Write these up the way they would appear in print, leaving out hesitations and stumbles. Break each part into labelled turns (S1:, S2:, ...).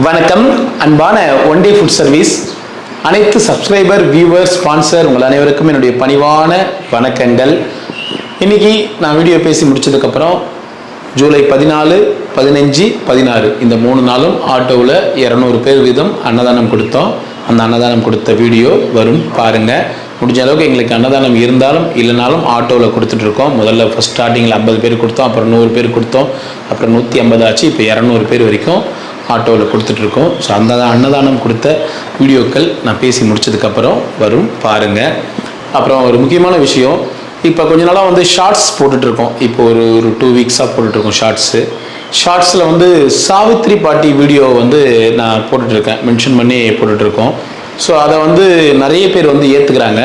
S1: வணக்கம் அன்பான one day food service அனைத்து சப்ஸ்கிரைபர் வியூவர் ஸ்பான்சர் உங்கள் அனைவருக்கும் என்னுடைய பணிவான வணக்கங்கள். இன்னைக்கு நான் வீடியோ பேசி முடிச்சதுக்கப்புறம் ஜூலை 14, 15, 16 இந்த 3 நாளும் ஆட்டோவில் 200 பேர் வீதம் அன்னதானம் கொடுத்தோம். அந்த அன்னதானம் கொடுத்த வீடியோ வரும் பாருங்கள். முடிஞ்ச அளவுக்கு எங்களுக்கு அன்னதானம் இருந்தாலும் இல்லைனாலும் ஆட்டோவில் கொடுத்துட்ருக்கோம். முதல்ல ஃபஸ்ட் ஸ்டார்டிங்கில் 50 பேர் கொடுத்தோம், அப்புறம் 100 பேர் கொடுத்தோம், அப்புறம் 150 ஆச்சு, இப்போ 200 பேர் வரைக்கும் ஆட்டோவில் கொடுத்துட்ருக்கோம். ஸோ அந்த அன்னதானம் கொடுத்த வீடியோக்கள் நான் பேசி முடிச்சதுக்கப்புறம் வரும் பாருங்கள். அப்புறம் ஒரு முக்கியமான விஷயம், இப்போ கொஞ்ச நாளாக வந்து ஷார்ட்ஸ் போட்டுட்ருக்கோம். இப்போ ஒரு 2 வீக்ஸாக போட்டுட்ருக்கோம் ஷார்ட்ஸில் வந்து சாவித்ரி பாட்டி வீடியோ வந்து நான் போட்டுட்ருக்கேன், மென்ஷன் பண்ணி போட்டுட்ருக்கோம். ஸோ அதை வந்து நிறைய பேர் வந்து ஏற்றுக்கிறாங்க.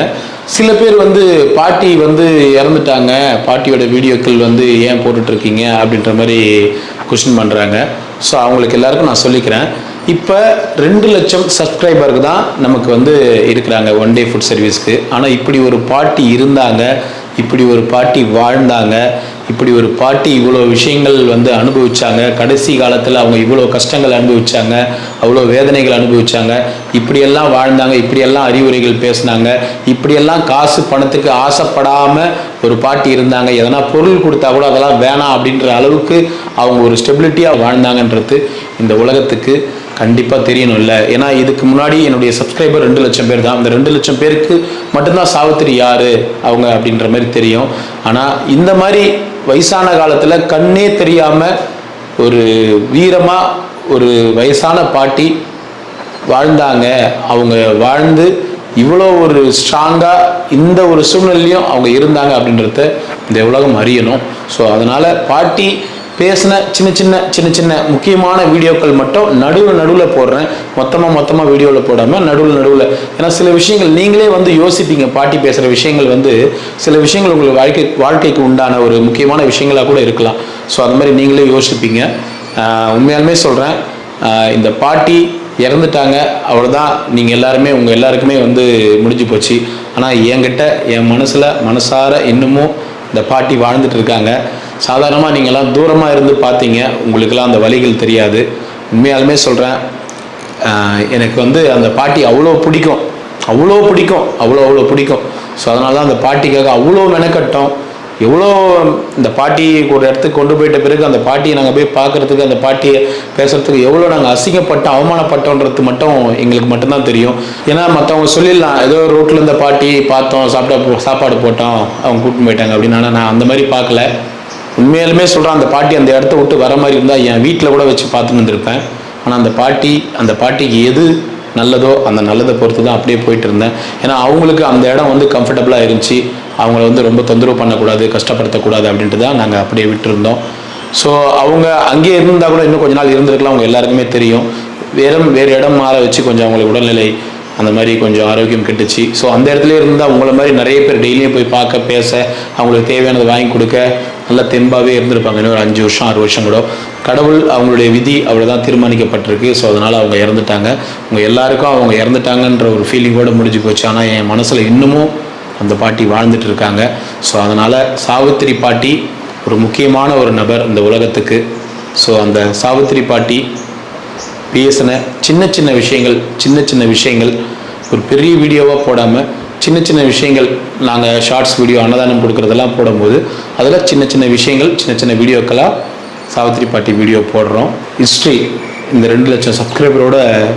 S1: சில பேர் வந்து பாட்டி வந்து இறந்துட்டாங்க, பாட்டியோட வீடியோக்கள் வந்து ஏன் போட்டுட்ருக்கீங்க அப்படின்ற மாதிரி கொஸ்டின் பண்ணுறாங்க. ஸோ அவங்களுக்கு எல்லாருக்கும் நான் சொல்லிக்கிறேன், இப்போ 2 லட்சம் சப்ஸ்கிரைபருக்கு தான் நமக்கு வந்து இருக்கிறாங்க ஒன் டே ஃபுட் சர்வீஸ்க்கு. ஆனால் இப்படி ஒரு பாட்டி இருந்தாங்க, இப்படி ஒரு பாட்டி வாழ்ந்தாங்க, இப்படி ஒரு பாட்டி இவ்வளோ விஷயங்கள் வந்து அனுபவிச்சாங்க, கடைசி காலத்தில் அவங்க இவ்வளோ கஷ்டங்கள் அனுபவிச்சாங்க, அவ்வளோ வேதனைகள் அனுபவிச்சாங்க, இப்படியெல்லாம் வாழ்ந்தாங்க, இப்படியெல்லாம் அறிவுரைகள் பேசினாங்க, இப்படியெல்லாம் காசு பணத்துக்கு ஆசைப்படாமல் ஒரு பாட்டி இருந்தாங்க, எதனா பொருள் கொடுத்தா கூட அதெல்லாம் வேணாம் அப்படின்ற அளவுக்கு அவங்க ஒரு ஸ்டெபிலிட்டியாக வாழ்ந்தாங்கன்றது இந்த உலகத்துக்கு கண்டிப்பாக தெரியணும் இல்லை. ஏன்னா இதுக்கு முன்னாடி என்னுடைய சப்ஸ்கிரைபர் 2 லட்சம் பேர் தான். அந்த 2 லட்சம் பேருக்கு மட்டும்தான் சாவித்திரி யார் அவங்க அப்படின்ற மாதிரி தெரியும். ஆனால் இந்த மாதிரி வயசான காலத்தில் கண்ணே தெரியாமல் ஒரு வீரமாக ஒரு வயசான பாட்டி வாழ்ந்தாங்க. அவங்க வாழ்ந்து இவ்வளோ ஒரு ஸ்ட்ராங்காக இந்த ஒரு சூழ்நிலையும் அவங்க இருந்தாங்க அப்படின்றத இந்த உலகம் அறியணும். ஸோ அதனால் பாட்டி பேசின சின்ன சின்ன முக்கியமான வீடியோக்கள் மட்டும் நடுவில் போடுறேன். மொத்தமாக வீடியோவில் போடாமல் நடுவில். ஏன்னா சில விஷயங்கள் நீங்களே வந்து யோசிப்பீங்க, பாட்டி பேசுகிற விஷயங்கள் வந்து சில விஷயங்கள் உங்களுக்கு வாழ்க்கைக்கு உண்டான ஒரு முக்கியமான விஷயங்களாக கூட இருக்கலாம். ஸோ அது மாதிரி நீங்களே யோசிப்பீங்க. உண்மையாலுமே சொல்கிறேன், இந்த பாட்டி இறந்துட்டாங்க, அவ்வளோதான். நீங்கள் எல்லாருமே உங்கள் எல்லாருக்குமே வந்து முடிஞ்சு போச்சு. ஆனால் என்கிட்ட என் மனசார இன்னமும் இந்த பாட்டி வாழ்ந்துட்டு இருக்காங்க. சாதாரணமாக நீங்கள்லாம் தூரமாக இருந்து பார்த்தீங்க, உங்களுக்கெல்லாம் அந்த வலிகள் தெரியாது. உண்மையாலுமே சொல்கிறேன், எனக்கு வந்து அந்த பாட்டி அவ்வளோ பிடிக்கும். ஸோ அதனால தான் அந்த பாட்டிக்காக அவ்வளோ மெனக்கட்டோம். எவ்வளோ இந்த பாட்டி ஒரு இடத்துக்கு கொண்டு போயிட்ட பிறகு அந்த பாட்டியை நாங்கள் போய் பார்க்குறதுக்கு, அந்த பாட்டியை பேசுகிறதுக்கு எவ்வளோ நாங்கள் அசிங்கப்பட்டோம், அவமானப்பட்டோன்றது மட்டும் எங்களுக்கு மட்டும்தான் தெரியும். ஏன்னா மற்றவங்க சொல்லிடலாம், ஏதோ ரோட்டில் இருந்த பாட்டி பார்த்தோம், சாப்பாடு போட்டோம், அவங்க கூப்பிட்டு போயிட்டாங்க அப்படின்னு. ஆனால் நான் அந்த மாதிரி பார்க்கல. உண்மையாலுமே சொல்கிறேன், அந்த பாட்டி அந்த இடத்த விட்டு வர மாதிரி இருந்தால் என் வீட்டில் கூட வச்சு பார்த்துன்னு வந்திருப்பேன். ஆனால் அந்த பாட்டிக்கு எது நல்லதோ அந்த நல்லதை பொறுத்து தான் அப்படியே போயிட்டு இருந்தேன். ஏன்னா அவங்களுக்கு அந்த இடம் வந்து கம்ஃபர்டபுளாக இருந்துச்சு. அவங்கள வந்து ரொம்ப தொந்தரவு பண்ணக்கூடாது, கஷ்டப்படுத்தக்கூடாது அப்படின்ட்டு தான் நாங்கள் அப்படியே விட்டுருந்தோம். ஸோ அவங்க அங்கேயே இருந்தால் கூட இன்னும் கொஞ்ச நாள் இருந்திருக்கலாம். அவங்க எல்லாருக்குமே தெரியும். வேறு இடம் மாற வச்சு கொஞ்சம் அவங்களுக்கு உடல்நிலை அந்த மாதிரி கொஞ்சம் ஆரோக்கியம் கெட்டுச்சு. ஸோ அந்த இடத்துல இருந்தால் உங்களை மாதிரி நிறைய பேர் டெய்லியும் போய் பார்க்க, பேச, அவங்களுக்கு தேவையானதை வாங்கி கொடுக்க நல்லா தெம்பாகவே இருந்திருப்பாங்க. இன்னும் ஒரு 5 வருஷம் 6 வருஷம் கூட. கடவுள் அவங்களுடைய விதி அவ்வளோதான் தீர்மானிக்கப்பட்டிருக்கு. ஸோ அதனால் அவங்க இறந்துட்டாங்க. உங்கள் எல்லாருக்கும் அவங்க இறந்துட்டாங்கன்ற ஒரு ஃபீலிங்கோடு முடிஞ்சு போச்சு. ஆனால் என் மனசில் இன்னமும் அந்த பாட்டி வாழ்ந்துட்டு இருக்காங்க. ஸோ அதனால் சாவித்திரி பாட்டி ஒரு முக்கியமான ஒரு நபர் இந்த உலகத்துக்கு. ஸோ அந்த சாவித்திரி பாட்டி பேசின சின்ன விஷயங்கள் ஒரு பெரிய வீடியோவாக போடாமல் சின்ன விஷயங்கள், நாங்கள் ஷார்ட்ஸ் வீடியோ அன்னதானம் கொடுக்குறதெல்லாம் போடும்போது அதில் சின்ன விஷயங்கள் சின்ன வீடியோக்களாக சாவித்திரி பாட்டி வீடியோ போடுறோம். ஹிஸ்ட்ரி இந்த 2 லட்சம் சப்ஸ்கிரைபரோட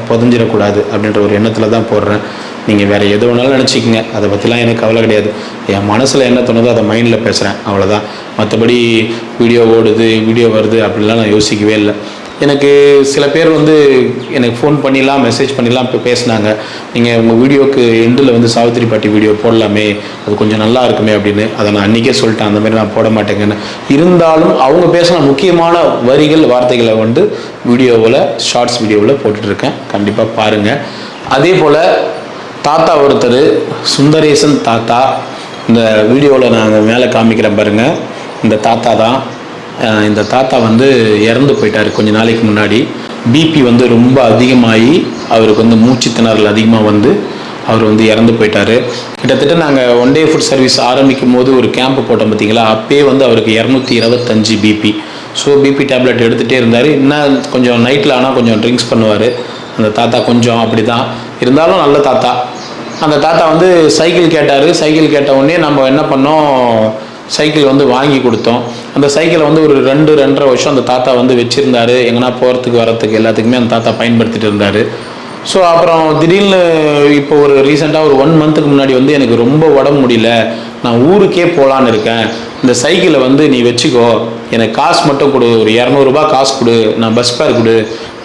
S1: புதஞ்சிடக்கூடாது அப்படின்ற ஒரு எண்ணத்தில் தான் போடுறேன். நீங்கள் வேறு எது வேணாலும் நினச்சிக்கங்க, அதை பற்றிலாம் எனக்கு கவலை கிடையாது. என் மனசில் என்ன தோணுதோ அதை மைண்டில் பேசுகிறேன், அவ்வளோதான். மற்றபடி வீடியோ ஓடுது, வீடியோ வருது அப்படிலாம் நான் யோசிக்கவே இல்லை. எனக்கு சில பேர் வந்து எனக்கு ஃபோன் பண்ணிடலாம், மெசேஜ் பண்ணிடலாம், இப்போ பேசினாங்க, நீங்கள் உங்கள் வீடியோக்கு எண்டில் வந்து சாவித்திரி பாட்டி வீடியோ போடலாமே, அது கொஞ்சம் நல்லா இருக்குமே அப்படின்னு. அதை நான் அன்றைக்கே சொல்லிட்டேன், அந்த மாதிரி நான் போட மாட்டேங்கன்னு. இருந்தாலும் அவங்க பேசின முக்கியமான வரிகள், வார்த்தைகளை வந்து வீடியோவில், ஷார்ட்ஸ் வீடியோவில் போட்டுட்ருக்கேன். கண்டிப்பாக பாருங்கள். அதே போல் தாத்தா ஒருத்தர், சுந்தரேசன் தாத்தா, இந்த வீடியோவில் நான் மேலே காமிக்கிறேன் பாருங்கள். இந்த தாத்தா தான். இந்த தாத்தா வந்து இறந்து போயிட்டார் கொஞ்ச நாளைக்கு முன்னாடி. பிபி வந்து ரொம்ப அதிகமாகி அவருக்கு வந்து மூச்சு திணறல் அதிகமாக வந்து அவர் வந்து இறந்து போயிட்டார். கிட்டத்தட்ட நாங்கள் ஒன் டே ஃபுட் சர்வீஸ் ஆரம்பிக்கும் போது ஒரு கேம்ப் போட்டோம் பார்த்தீங்களா, அப்பயே வந்து அவருக்கு 225 பிபி. ஸோ பிபி டேப்லெட் எடுத்துகிட்டே இருந்தார். இன்னும் கொஞ்சம் நைட்டில் ஆனால் கொஞ்சம் ட்ரிங்க்ஸ் பண்ணுவார் அந்த தாத்தா, கொஞ்சம் அப்படி தான் இருந்தாலும் நல்ல தாத்தா. அந்த தாத்தா வந்து சைக்கிள் கேட்டார். சைக்கிள் கேட்ட உடனே நம்ம என்ன பண்ணோம், சைக்கிள் வந்து வாங்கி கொடுத்தோம். அந்த சைக்கிளை வந்து ஒரு 2-2.5 வருஷம் அந்த தாத்தா வந்து வச்சுருந்தார். எங்கன்னா போகிறதுக்கு வரத்துக்கு எல்லாத்துக்குமே அந்த தாத்தா பயன்படுத்திட்டு இருந்தார். ஸோ அப்புறம் திடீர்னு இப்போ ஒரு ரீசெண்டாக ஒரு 1 மந்த்துக்கு முன்னாடி வந்து எனக்கு ரொம்ப உடம்பு முடியல, நான் ஊருக்கே போகலான்னு இருக்கேன், இந்த சைக்கிளை வந்து நீ வச்சுக்கோ, எனக்கு காசு மட்டும் கொடு, ஒரு 200 ரூபாய் காசு கொடு, நான் பஸ் ஃபேர் கொடு,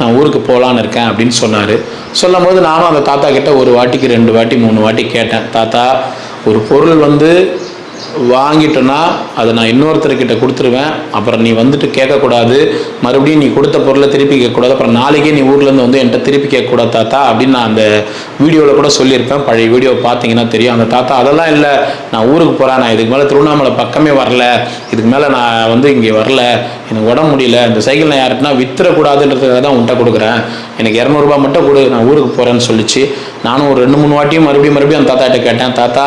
S1: நான் ஊருக்கு போகலான்னு இருக்கேன் அப்படின்னு சொன்னார். சொல்லும் போது நானும் அந்த தாத்தா கிட்ட 1 வாட்டிக்கு 2 வாட்டி 3 வாட்டி கேட்டேன், தாத்தா ஒரு பொருள் வந்து வாங்கிட்டோன்னா அதை நான் இன்னொருத்தர்கிட்ட கொடுத்துருவேன், அப்புறம் நீ வந்துட்டு கேட்கக்கூடாது, மறுபடியும் நீ கொடுத்த பொருளை திருப்பி கேட்கக்கூடாது, அப்புறம் நாளைக்கே நீ ஊர்லேருந்து வந்து என்கிட்ட திருப்பி கேட்கக்கூடாது தாத்தா அப்படின்னு நான் அந்த வீடியோவில் கூட சொல்லியிருப்பேன். பழைய வீடியோ பார்த்தீங்கன்னா தெரியும். அந்த தாத்தா அதெல்லாம் இல்லை, நான் ஊருக்கு போகிறேன், நான் இதுக்கு மேலே திருவண்ணாமலை பக்கமே வரல, இதுக்கு மேலே நான் வந்து இங்கே வரல, எனக்கு உடம்பு முடியல, இந்த சைக்கிள் நான் யாருக்குன்னா வித்துறக்கூடாதுன்றதுக்காக தான் உன்ட்ட கொடுக்குறேன், எனக்கு 200 ரூபாய் மட்டும் கொடு, நான் ஊருக்கு போகிறேன்னு சொல்லிச்சு. நானும் ஒரு 2-3 வாட்டியும் மறுபடியும் அந்த தாத்தாட்ட கேட்டேன், தாத்தா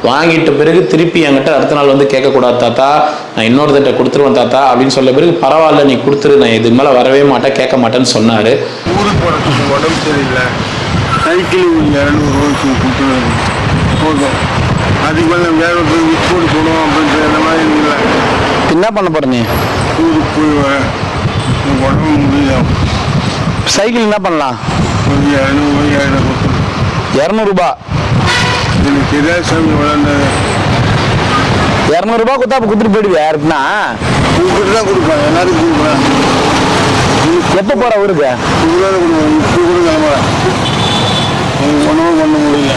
S1: வாங்கிட்ட பிறகு திருப்பி என்கிட்ட அடுத்த நாள் வந்து கேட்கக்கூடாது தாத்தா, நான் இன்னொருத்திட்ட கொடுத்துருவேன் தாத்தா அப்படின்னு சொல்ல பிறகு பரவாயில்ல நீ கொடுத்துரு, நான் இதுக்கு மேலே வரவே மாட்டேன், கேட்க மாட்டேன்னு சொன்னார்.
S2: ஊருக்கு போகிறதுக்கு உடம்பு சரியில்லை, சைக்கிள் 200 ரூபாய்க்கு கொடுத்துருவேன் போதும், அதுக்கு மேலே வேறு போய் விற்போடு போடும் அப்படின்ற அந்த மாதிரி இல்லை.
S1: என்ன பண்ண போகிறேன், நீ
S2: ஊருக்கு போயிடுவேன், உடம்பு முடியும்,
S1: சைக்கிள் என்ன பண்ணலாம்,
S2: ஒரு 200 ரூபாய்க்கு கொடுத்துருவேன்.
S1: 200 ரூபாய்
S2: எனக்கு தெரியாது சாமி, விளாண்டது
S1: 200 ரூபாய் கொடுத்தா அப்போ கொடுத்துட்டு போயிடுவியா யாருக்குன்னா?
S2: கொடுத்துட்டு தான் கொடுப்பேன், எல்லாருக்கும் கொடுப்பேன்.
S1: எப்போ போகிற ஊருக்கு?
S2: கொடுக்காத கொடுப்பேன், இப்போ கூட கிளம்புறேன், எனக்கு ஒன்றும் பண்ண முடியல,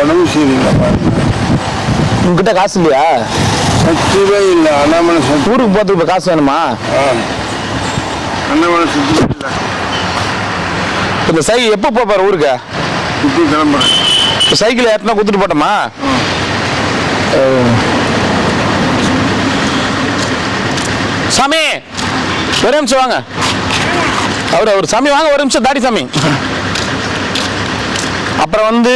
S2: உடம்பு சரியில்லை.
S1: உங்ககிட்ட காசு இல்லையா?
S2: 10 ரூபாய் இல்லை, அண்ணாமலை சத்து.
S1: ஊருக்கு போகிறதுக்கு இப்போ காசு வேணுமா?
S2: அண்ணாமலை சத்து இல்லை.
S1: இந்த சைக்கிள் எப்போ போகிற ஊருக்கு?
S2: இப்போ கிளம்புறேன்.
S1: இப்போ சைக்கிள் ஏற்றினா கொடுத்துட்டு போட்டோமா? சாமி ஒரு நிமிஷம் வாங்க, அவர் சாமி வாங்க, ஒரு நிமிஷம் தாடி சாமி. அப்புறம் வந்து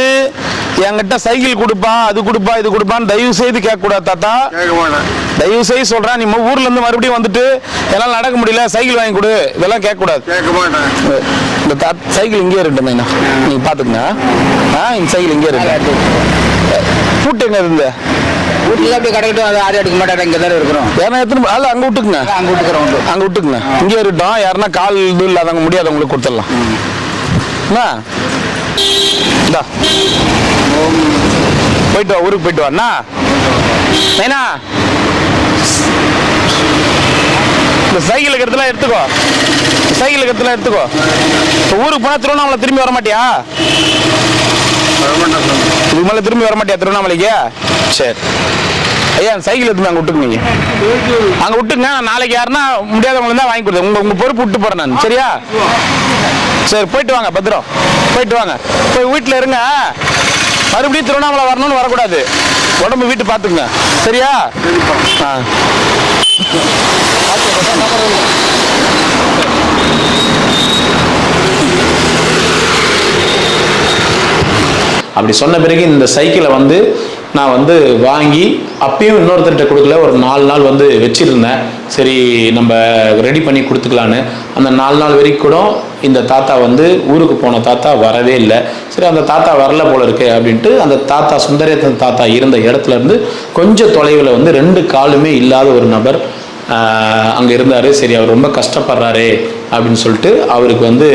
S1: என்கிட்ட சைக்கிள் கொடுப்பா, அது கொடுப்பா, இது கொடுப்பான்னு தயவு செய்து கேட்கக்கூடாது தாத்தா, தயவு செய்து சொல்றேன். நீ ஊர்ல இருந்து மறுபடியும் வந்துட்டு என்னால் நடக்க முடியல, சைக்கிள் வாங்கி கொடு, இதெல்லாம் கேட்கக்கூடாது. இந்த சைக்கிள் இங்கே இருக்கட்டும், நீங்க பாத்துக்கங்க. இந்த சைக்கிள் இங்கே இருக்கு, பூட்டு எங்க இருந்து
S3: வீட்டுல அப்படியே கிடைக்கட்டும், அதை ஆடி எடுக்க மாட்டேன், இங்கே தான் இருக்கிறோம்.
S1: ஏன்னா எத்தனை அல்ல அங்கே விட்டுக்குங்க,
S3: அங்கே விட்டுக்கிறோம்,
S1: அங்கே விட்டுக்குங்க, இங்கே இருக்கட்டும். யாருன்னா கால் இது இல்லாதவங்க முடியாதவங்களுக்கு கொடுத்துடலாம். போயிட்டு வா, ஊருக்கு போயிட்டு வாண்ணா. ஏன்னா இந்த சைக்கிள் இருக்கிறதுலாம் எடுத்துக்கோ, சைக்கிள் இருக்கிறதுலாம் எடுத்துக்கோ. ஊருக்கு போனா திருவண்ணாமலை திரும்பி வர மாட்டியா? இதுக்கு மேலே திரும்பி வர மாட்டியா திருவண்ணாமலைக்கு? சரி ஐயா, சைக்கிள் எடுத்து அங்கே விட்டுக்குங்க, அங்கே விட்டுங்க. நாளைக்கு யாருன்னா முடியாதவங்களை தான் வாங்கி கொடுத்தேன், உங்க பொறுப்பு விட்டு போறேன் நான், சரியா? சரி போயிட்டு வாங்க, பத்திரம் போயிட்டு வாங்க, போய் வீட்டில் இருங்க. மறுபடியும் திருவண்ணாமலை வரணும்னு வரக்கூடாது, உடம்பு வீட்டு பார்த்துக்குங்க, சரியா? அப்படி சொன்ன பிறகு இந்த சைக்கிளை வந்து நான் வந்து வாங்கி அப்பயும் இன்னொருத்தர்கிட்ட கொடுக்கல, ஒரு 4 நாள் வந்து வச்சிருந்தேன். சரி நம்ம ரெடி பண்ணி கொடுத்துக்கலான்னு. அந்த 4 நாள் வரைக்கும் கூட இந்த தாத்தா வந்து ஊருக்கு போன தாத்தா வரவே இல்லை. சரி அந்த தாத்தா வரல போல இருக்கு அப்படின்ட்டு அந்த தாத்தா சுந்தரேசன் தாத்தா இருந்த இடத்துல இருந்து கொஞ்சம் தொலைவில் வந்து 2 காலுமே இல்லாத ஒரு நபர் அங்கே இருந்தார். சரி அவர் ரொம்ப கஷ்டப்படுறாரு அப்படின்னு சொல்லிட்டு அவருக்கு வந்து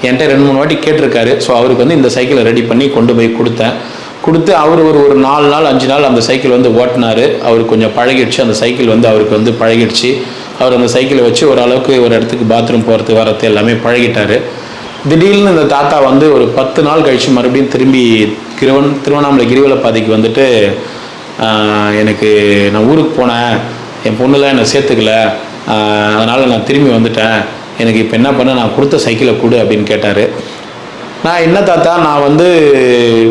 S1: என்கிட்ட 2-3 வாட்டி கேட்டிருக்காரு. ஸோ அவருக்கு வந்து இந்த சைக்கிளை ரெடி பண்ணி கொண்டு போய் கொடுத்து அவர் ஒரு 4 நாள் 5 நாள் அந்த சைக்கிள் வந்து ஓட்டினார். அவருக்கு கொஞ்சம் பழகிடுச்சு, அந்த சைக்கிள் வந்து அவருக்கு வந்து பழகிடுச்சு. அவர் அந்த சைக்கிளை வச்சு ஓரளவுக்கு ஒரு இடத்துக்கு பாத்ரூம் போகிறது வரது எல்லாமே பழகிட்டார். திடீர்னு இந்த தாத்தா வந்து ஒரு 10 நாள் கழித்து மறுபடியும் திரும்பி திருவண்ணாமலை கிரிவல பாதைக்கு வந்துட்டு எனக்கு நான் ஊருக்கு போனேன், என் பொண்ணுலாம் என்னை சேர்த்துக்கல, அதனால் நான் திரும்பி வந்துட்டேன், எனக்கு இப்போ என்ன பண்ண, நான் கொடுத்த சைக்கிளை கொடு அப்படின்னு கேட்டார். நான் என்ன தாத்தா, நான் வந்து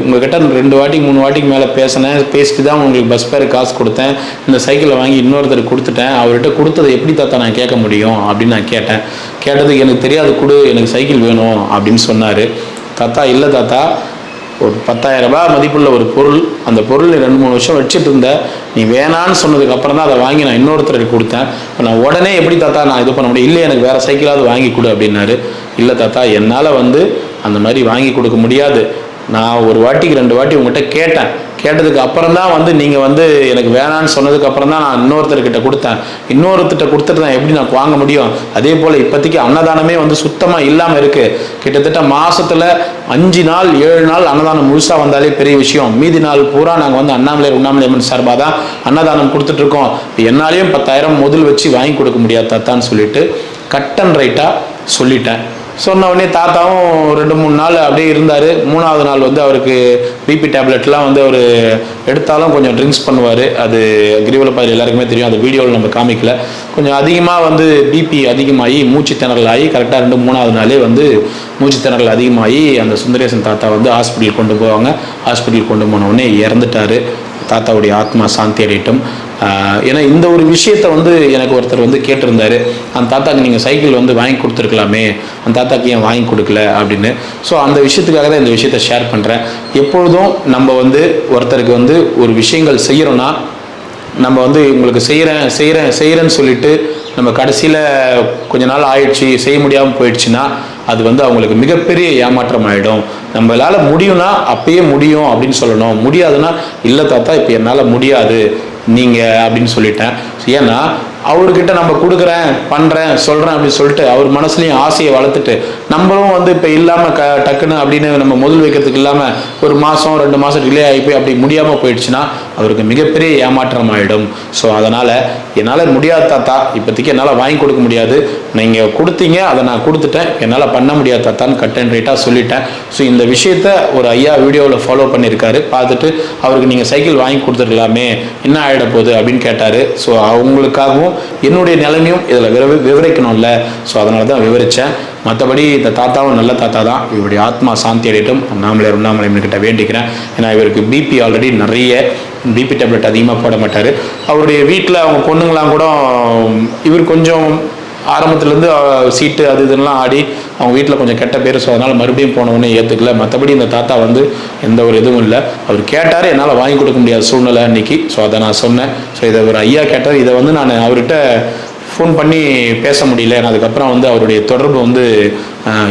S1: உங்கள்கிட்ட 2 வாட்டிக்கு 3 வாட்டிக்கு மேலே பேசிட்டு தான் உங்களுக்கு பஸ் ஃபேர் காசு கொடுத்தேன், இந்த சைக்கிளை வாங்கி இன்னொருத்தர் கொடுத்துட்டேன், அவர்கிட்ட கொடுத்ததை எப்படி தாத்தா நான் கேட்க முடியும் அப்படின்னு நான் கேட்டதுக்கு எனக்கு தெரியாது, கொடு எனக்கு சைக்கிள் வேணும் அப்படின்னு சொன்னார். தாத்தா இல்லை தாத்தா, ஒரு 10,000 ரூபாய் மதிப்புள்ள ஒரு பொருள், அந்த பொருள் 2-3 வருஷம் வச்சுட்டு இருந்த, நீ வேணான்னு சொன்னதுக்கு அப்புறம் தான் அதை வாங்கி நான் இன்னொருத்தருக்கு கொடுத்தேன். இப்போ நான் உடனே எப்படி தாத்தா நான் இது பண்ண முடியும், இல்லை எனக்கு வேறு சைக்கிளாவது வாங்கி கொடு அப்படின்னாரு. இல்லை தாத்தா என்னால் அந்த மாதிரி வாங்கி கொடுக்க முடியாது, நான் ஒரு வாட்டிக்கு 2 வாட்டி உங்கள்கிட்ட கேட்டதுக்கு அப்புறம் தான் நீங்கள் எனக்கு வேணான்னு சொன்னதுக்கு அப்புறம் தான் நான் இன்னொருத்தர்கிட்ட கொடுத்தேன். இன்னொருத்தர்கிட்ட கொடுத்துட்டு தான் எப்படி நான் வாங்க முடியும்? அதே போல் இப்போதைக்கு அன்னதானமே சுத்தமாக இல்லாமல் இருக்குது. கிட்டத்தட்ட மாதத்தில் 5 நாள் 7 நாள் அன்னதானம் முழுசாக வந்தாலே பெரிய விஷயம். மீதி நாள் பூரா நாங்கள் அண்ணாமலையார் உண்ணாமலை சார்பாக தான் அன்னதானம் கொடுத்துட்ருக்கோம். என்னாலையும் 10,000 முதல் வச்சு வாங்கி கொடுக்க முடியாது தாத்தான்னு சொல்லிட்டு கட் அண்ட் ரைட்டாக சொல்லிட்டேன். சொன்ன உடனே தாத்தாவும் 2-3 நாள் அப்படியே இருந்தார். 3ஆவது நாள் அவருக்கு பிபி டேப்லெட்லாம் அவர் எடுத்தாலும் கொஞ்சம் ட்ரிங்க்ஸ் பண்ணுவார். அது கிரிவலப்பாதையில் எல்லாருக்குமே தெரியும், அந்த வீடியோவில் நம்ம காமிக்கல. கொஞ்சம் அதிகமாக பிபி அதிகமாகி மூச்சு திணறல் ஆகி கரெக்டாக 2-3ஆவது நாளே மூச்சு திணறல் அதிகமாகி அந்த சுந்தரேசன் தாத்தா ஹாஸ்பிட்டல் கொண்டு போவாங்க. ஹாஸ்பிட்டல் கொண்டு போன உடனே இறந்துட்டார். தாத்தாவுடைய ஆத்மா சாந்தி அடையட்டும். ஏன்னா இந்த ஒரு விஷயத்த எனக்கு ஒருத்தர் கேட்டிருந்தாரு, அந்த தாத்தாக்கு நீங்கள் சைக்கிள் வாங்கி கொடுத்துருக்கலாமே, அந்த தாத்தாக்கு ஏன் வாங்கி கொடுக்கல அப்படின்னு. ஸோ அந்த விஷயத்துக்காக தான் இந்த விஷயத்த ஷேர் பண்ணுறேன். எப்பொழுதும் நம்ம ஒருத்தருக்கு ஒரு விஷயங்கள் செய்கிறோன்னா நம்ம உங்களுக்கு செய்கிறேன்னு சொல்லிட்டு நம்ம கடைசியில் கொஞ்ச நாள் ஆயிடுச்சு செய்ய முடியாமல் போயிடுச்சுன்னா அது அவங்களுக்கு மிகப்பெரிய ஏமாற்றம் ஆகிடும். நம்மளால் முடியும்னா அப்பயே முடியும் அப்படின்னு சொல்லணும். முடியாதுன்னா இல்லை தாத்தா இப்போ என்னால் முடியாது நீங்கள் அப்படின்னு சொல்லிட்டேன். ஏன்னா அவர்கிட்ட நம்ம கொடுக்குறேன் பண்ணுறேன் சொல்கிறேன் அப்படின்னு சொல்லிட்டு அவர் மனசுலையும் ஆசையை வளர்த்துட்டு நம்மளும் இப்போ இல்லாமல் டக்குன்னு அப்படின்னு நம்ம முதல் வைக்கிறதுக்கு இல்லாமல் ஒரு மாதம் 2 மாதம் டிலே ஆகி போய் அப்படி முடியாமல் போயிடுச்சுன்னா அவருக்கு மிகப்பெரிய ஏமாற்றம் ஆகிடும். ஸோ அதனால் என்னால் முடியாது தாத்தா, இப்போதைக்கு என்னால் வாங்கி கொடுக்க முடியாது, நீங்கள் கொடுத்தீங்க அதை நான் கொடுத்துட்டேன், என்னால் பண்ண முடியாது தாத்தான்னு கட் அண்ட் ரைட்டாக சொல்லிட்டேன். ஸோ இந்த விஷயத்த ஒரு ஐயா வீடியோவில் ஃபாலோ பண்ணியிருக்காரு. பார்த்துட்டு அவருக்கு நீங்கள் சைக்கிள் வாங்கி கொடுத்துருக்கலாமே என்ன ஆகிட போகுது அப்படின்னு கேட்டார். ஸோ அவங்களுக்காகவும் என்னுடைய நிலைமையும் இதில் விவரிக்கணும்ல, ஸோ அதனால தான் விவரித்தேன். மற்றபடி இந்த தாத்தாவும் நல்ல தாத்தா தான். இவருடைய ஆத்மா சாந்தி அடையட்டும் உண்ணாமலையார் கிட்ட வேண்டிக்கிறேன். ஏன்னா இவருக்கு பிபி ஆல்ரெடி நிறைய பிபி டேப்லெட் அதிகமாக போட மாட்டார். அவருடைய வீட்டில் அவங்க பொண்ணுங்களாம் கூட இவர் கொஞ்சம் ஆரம்பத்துலேருந்து சீட்டு அது இதெல்லாம் ஆடி அவங்க வீட்டில் கொஞ்சம் கெட்ட பேர். ஸோ அதனால் மறுபடியும் போனவொன்னே ஏற்றுக்கல. மற்றபடி இந்த தாத்தா எந்த ஒரு இதுவும் இல்லை. அவர் கேட்டார், என்னால் வாங்கி கொடுக்க முடியாத சூழ்நிலை அன்றைக்கி. ஸோ அதை நான் சொன்னேன். ஸோ இதை ஒரு ஐயா கேட்டார். இதை நான் அவர்கிட்ட ஃபோன் பண்ணி பேச முடியல. நான் அதுக்கப்புறம் அவருடைய தொடர்பு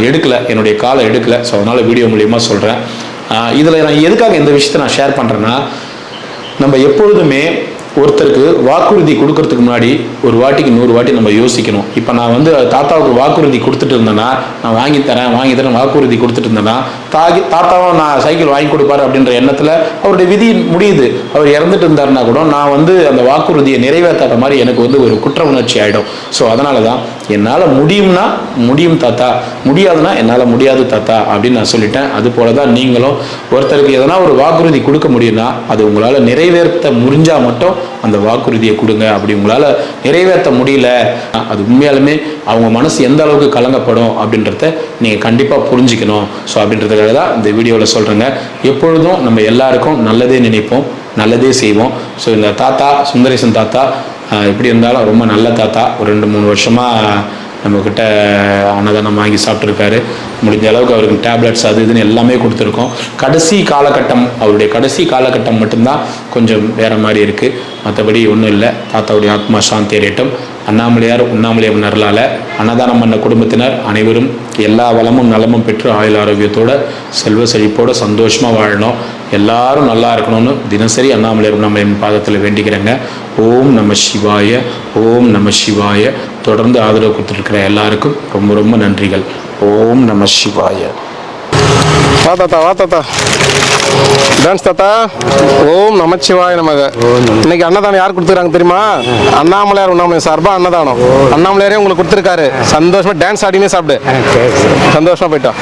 S1: எடுக்கலை, என்னுடைய காலை எடுக்கலை. ஸோ அதனால் வீடியோ மூலியமாக சொல்கிறேன். இதில் நான் எதுக்காக இந்த விஷயத்தை நான் ஷேர் பண்ணுறேன்னா, நம்ம எப்பொழுதுமே ஒருத்தருக்கு வாக்குறுதி கொடுக்கறதுக்கு முன்னாடி ஒரு வாட்டிக்கு 100 வாட்டி நம்ம யோசிக்கணும். இப்போ நான் தாத்தாவுக்கு வாக்குறுதி கொடுத்துட்டு இருந்தேன்னா, நான் வாங்கி தரேன் வாக்குறுதி கொடுத்துட்டு இருந்தேன்னா தாத்தாவும் நான் சைக்கிள் வாங்கி கொடுப்பாரு அப்படின்ற எண்ணத்தில் அவருடைய விதி முடியுது. அவர் இறந்துட்டு இருந்தாருன்னா கூட நான் அந்த வாக்குறுதியை நிறைவேற்றாத மாதிரி எனக்கு ஒரு குற்ற உணர்ச்சி ஆகிடும். ஸோ அதனால தான் என்னால் முடியும்னா முடியும் தாத்தா, முடியாதுன்னா என்னால் முடியாது தாத்தா அப்படின்னு நான் சொல்லிட்டேன். அது போல தான் நீங்களும் ஒருத்தருக்கு எதனா ஒரு வாக்குறுதி கொடுக்க முடியும்னா அது உங்களால் நிறைவேற்ற முடிஞ்சால் மட்டும் அந்த வாக்குறுதியை கொடுங்க. அப்படி உங்களால் நிறைவேற்ற முடியல, அது உண்மையாலுமே அவங்க மனசு எந்த அளவுக்கு கலங்கப்படும் அப்படின்றத நீங்கள் கண்டிப்பாக புரிஞ்சுக்கணும். ஸோ அப்படின்றதுக்காக தான் இந்த வீடியோவில் சொல்கிறேங்க. எப்பொழுதும் நம்ம எல்லாருக்கும் நல்லதே நினைப்போம், நல்லதே செய்வோம். ஸோ இந்த தாத்தா சுந்தரேசன் தாத்தா எப்படி இருந்தாலும் ரொம்ப நல்ல தாத்தா. ஒரு 2-3 வருஷமாக நம்மக்கிட்ட அன்னதானம் வாங்கி சாப்பிட்ருக்காரு. முடிஞ்ச அளவுக்கு அவருக்கு டேப்லெட்ஸ் அது இதுன்னு எல்லாமே கொடுத்துருக்கோம். கடைசி காலகட்டம், அவருடைய கடைசி காலகட்டம் மட்டும்தான் கொஞ்சம் வேறு மாதிரி இருக்குது. மற்றபடி ஒன்றும் இல்லை. தாத்தாவுடைய ஆத்மா சாந்தி அடையட்டும். அண்ணாமலையார் உண்ணாமலையார் அருளால் அன்னதானம் பண்ண குடும்பத்தினர் அனைவரும் எல்லா வளமும் நலமும் பெற்று ஆயுள் ஆரோக்கியத்தோடு செல்வ செழிப்போடு சந்தோஷமாக வாழணும். எல்லாரும் நல்லா இருக்கணும்னு தினசரி அண்ணாமலையார் உண்ணாமலையார் பாதத்தில் வேண்டிக்கிறேங்க. ஓம் நம சிவாய, ஓம் நம சிவாய. தொடர்ந்து ஆதரவு கொடுத்துருக்கிற எல்லாருக்கும் ரொம்ப ரொம்ப நன்றிகள். ஓம் நம சிவாய.
S4: வா தாத்தா டான்ஸ் தாத்தா. ஓம் நமச்சிவாய நமக. இன்னைக்கு அன்னதானம் யார் கொடுத்துருக்காங்க தெரியுமா? அண்ணாமலையார் உண்ணாமலையார் சார்பா அன்னதானம். அண்ணாமலையாரே உங்களுக்கு கொடுத்துருக்காரு. சந்தோஷமா டான்ஸ் ஆடினே சாப்பிடு. சந்தோஷமா போயிட்டோம்.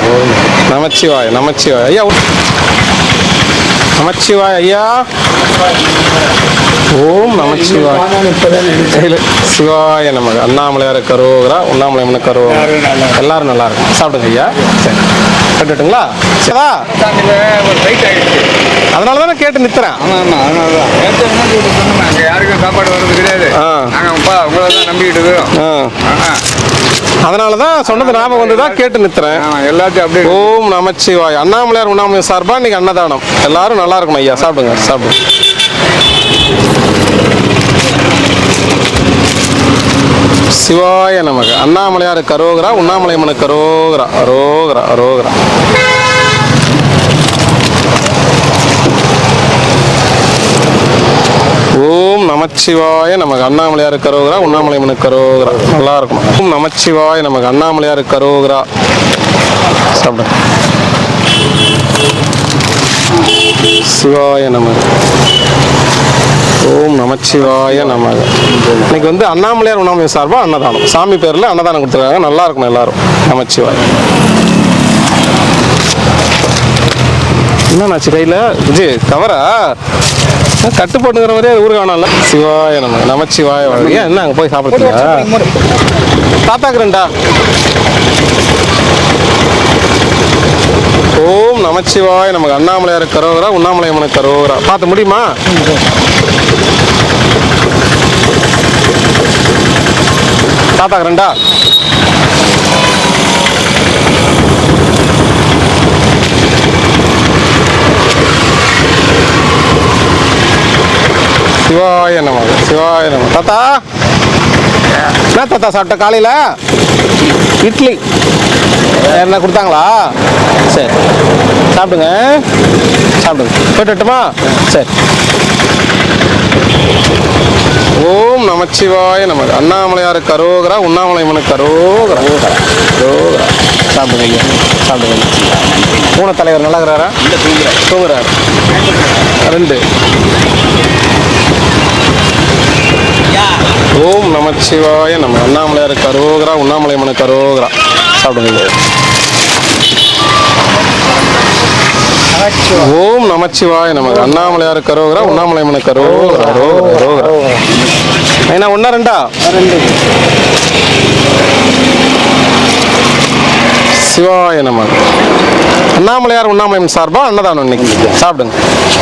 S4: நமச்சிவாய நமச்சிவாய ஐயா. நமச்சிவாய ஐயா. ஓம் நமச்சிவாய சிவாய நமக. அண்ணாமலையார் கரோகரா, உண்ணாமலையார் கரோகரா. எல்லாரும் நல்லா இருக்கும். சாப்பிடுங்க ஐயா. சரி கட்டுட்டுங்களா? சரிதா? அதனால தானே கேட்டு நிற்கிறேன்.
S2: யாருக்கும் சாப்பாடு வர்றது கிடையாது. உங்களை தான் நம்பிக்கிட்டு இருக்கிறோம்.
S4: அதனால தான் சொன்னது ஞாபகம் வந்து தான் கேட்டு நிற்கிறேன்.
S2: எல்லாத்தையும் அப்படியே.
S4: ஓம் நமச்சிவாய். அண்ணாமலையார் உண்ணாமலையார் சார்பா இன்னைக்கு அன்னதானம். எல்லாரும் நல்லா இருக்கும் ஐயா. சாப்பிடுங்க சாப்பிடுங்க. சிவாய நமக. அண்ணாமலையார் கரோகரா, உண்ணாமலையம்மனு கரோகரா. அரோகரா அரோகரா. ஓம் நமச்சிவாய நமக. அண்ணாமலையார் கரோகரா, உண்ணாமலையம்மனு கரோகரா. நல்லா இருக்கும். ஓம் நமச்சிவாய நமக. அண்ணாமலையார் கரோகரா. சாப்பிட. சிவாய நமக. ஓம் நமச்சிவாய நமக. இன்னைக்கு வந்து அண்ணாமலையார் உண்ணாமலை சார்பாக அன்னதானம், சாமி பேரில் அன்னதானம் கொடுத்துருக்காங்க. நல்லா இருக்கணும் எல்லாரும். நமச்சிவாய. என்னன்னாச்சு கையில் விஜய் கவரா கட்டு போட்டுங்கிற மாதிரியே ஊரு காணல. சிவாய நமக. நமச்சிவாய வாழ்க. ஏன் என்ன அங்கே போய் சாப்பிடுறீங்க? தாத்தாக்குறேன்டா. ஓம் நமச்சிவாய நமக. அண்ணாமலையார் கரோகரா, உண்ணாமலையம்மனு கரோகரா. பார்த்து முடியுமா? தாத்தாக்குறேன்டா. சிவாய நமக. சிவாய நமக. தாத்தா என்ன தாத்தா சாப்பிட்ட காலையில்? இட்லி. என்ன கொடுத்தாங்களா? சரி சாப்பிடுங்க சாப்பிடுங்க. போட்டுட்டுமா? சரி. ஓம் நமச்சிவாய நமக. அண்ணாமலையார் கரோகரா, உண்ணாமலையம்மனு கரோகரா. கரோகரா. சாப்பிடுங்க ஐயா சாப்பிடுங்க. மூணு தலைவர் நல்லா இருக்கிறாரா? தூங்குறாரு. 2. ஓம் நமச்சிவாய நம. அண்ணாமலையார் கரோகரா, உண்ணாமலையம்மனு கரோகரா. சாப்பிடுங்க. ஓம் நமச்சிவாய நமக. அண்ணாமலையார் கரோகரா, உண்ணாமலையம்மனு கரோகரா. ரோகரா. ஏன்னா 1 2 சிவாய நமக. அண்ணாமலையார் உண்ணாமலையம்மன் சார்பா அன்னதானம் இன்னைக்கு. சாப்பிடுங்க.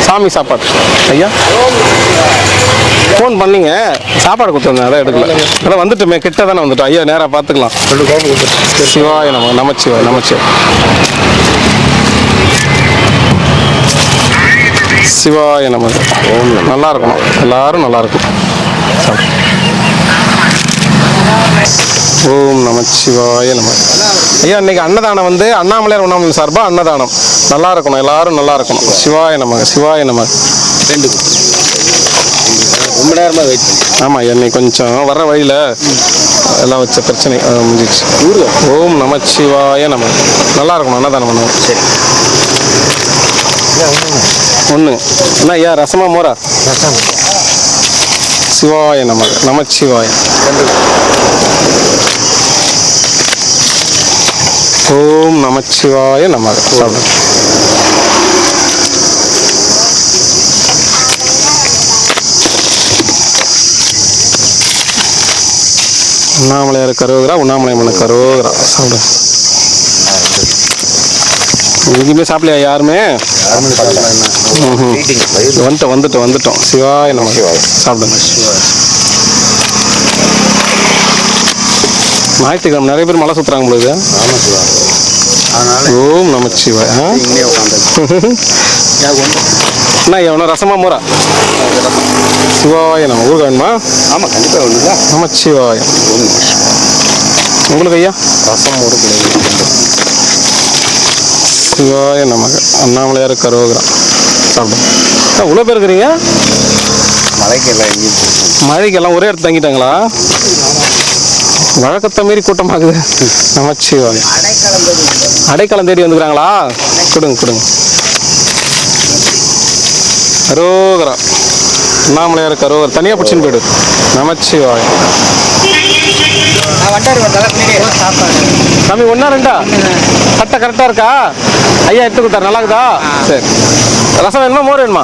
S4: சாமி சாப்பாடு. ஐயா ஃபோன் பண்ணீங்க, சாப்பாடு கொடுத்துருந்தேன், அதை எடுக்கல. அதான் வந்துட்டுமே, கிட்ட தானே வந்துட்டோம். ஐயா நேராக பார்த்துக்கலாம். சிவாய நமக. நமச்சிவாய் நமச்சிவாய். சிவாய நமக. நல்லா இருக்கணும், எல்லாரும் நல்லா இருக்கும். ஓம் நமச்சிவாய நமக. ஐயா இன்னைக்கு அன்னதானம் வந்து அண்ணாமலையார் உண்ணாமலை சார்பா அன்னதானம். நல்லா இருக்கணும், எல்லாரும் நல்லா இருக்கணும். சிவாய நமக. சிவாய நமக.
S3: 2 ரொம்ப நேரமாக வெயிட் பண்ணி.
S4: ஆமாம் இன்னைக்கு கொஞ்சம் வர்ற வழியில் எல்லாம் வச்ச பிரச்சனை முடிஞ்சிச்சு. ஓம் நமச்சிவாய நமக. நல்லா இருக்கணும் அன்னதானம் பண்ணுவோம்.
S3: சரி
S4: 1 என்ன ஐயா ரசமா மோரா? சிவாய நமக. நமச்சிவாய. ஓம் நமச்சிவாய நமக. சாப்பிடு. உண்ணாமலையார் கரோகரா, உண்ணாமலையம்மனு கரோகரா. சாப்பிடு. எங்கேயுமே சாப்பிடலையா யாருமே? வந்துட்டோம். சிவாய நமக. சாப்பிடுங்க. ஞாயிற்றுக்கிழமை நிறைய பேர் மலை சுற்றுறாங்க பொழுது. ஓம் நமச்சிவாய. என்ன எவனோ ரசமா மோரா? சிவாய நம்ம ஊருக்கு வேணுமா?
S3: ஆமாம் கண்டிப்பாக ஒன்றுங்களா?
S4: நமச்சிவாய. உங்களுக்கு ஐயா?
S3: ரசம் ஒரு
S4: சிவாய நமக. அண்ணாமலையார் கரோகரா. சாப்பிடுங்க. இவ்வளோ பேர் இருக்கிறீங்க?
S3: மலைக்கெல்லாம் எங்கேயும்
S4: மழைக்கெல்லாம் ஒரே இடத்து தங்கிட்டாங்களா? வழக்கத்தை மீறி கூட்டமாகுது. நமச்சிவாய. அடைக்கலம் தேடி வந்துக்கிறாங்களா? கொடுங்க. கரோகரா. அண்ணாமலையார் கரோகரா. தனியாக பிடிச்சின்னு போயிடு. நமச்சிவாய. தம்பி 1 2 சட்டை கரெக்டாக இருக்கா? ஐயா எடுத்து கொடுத்தாரு. நல்லா இருக்குதா? சரி. ரசம் வேணுமா மோர் வேணுமா?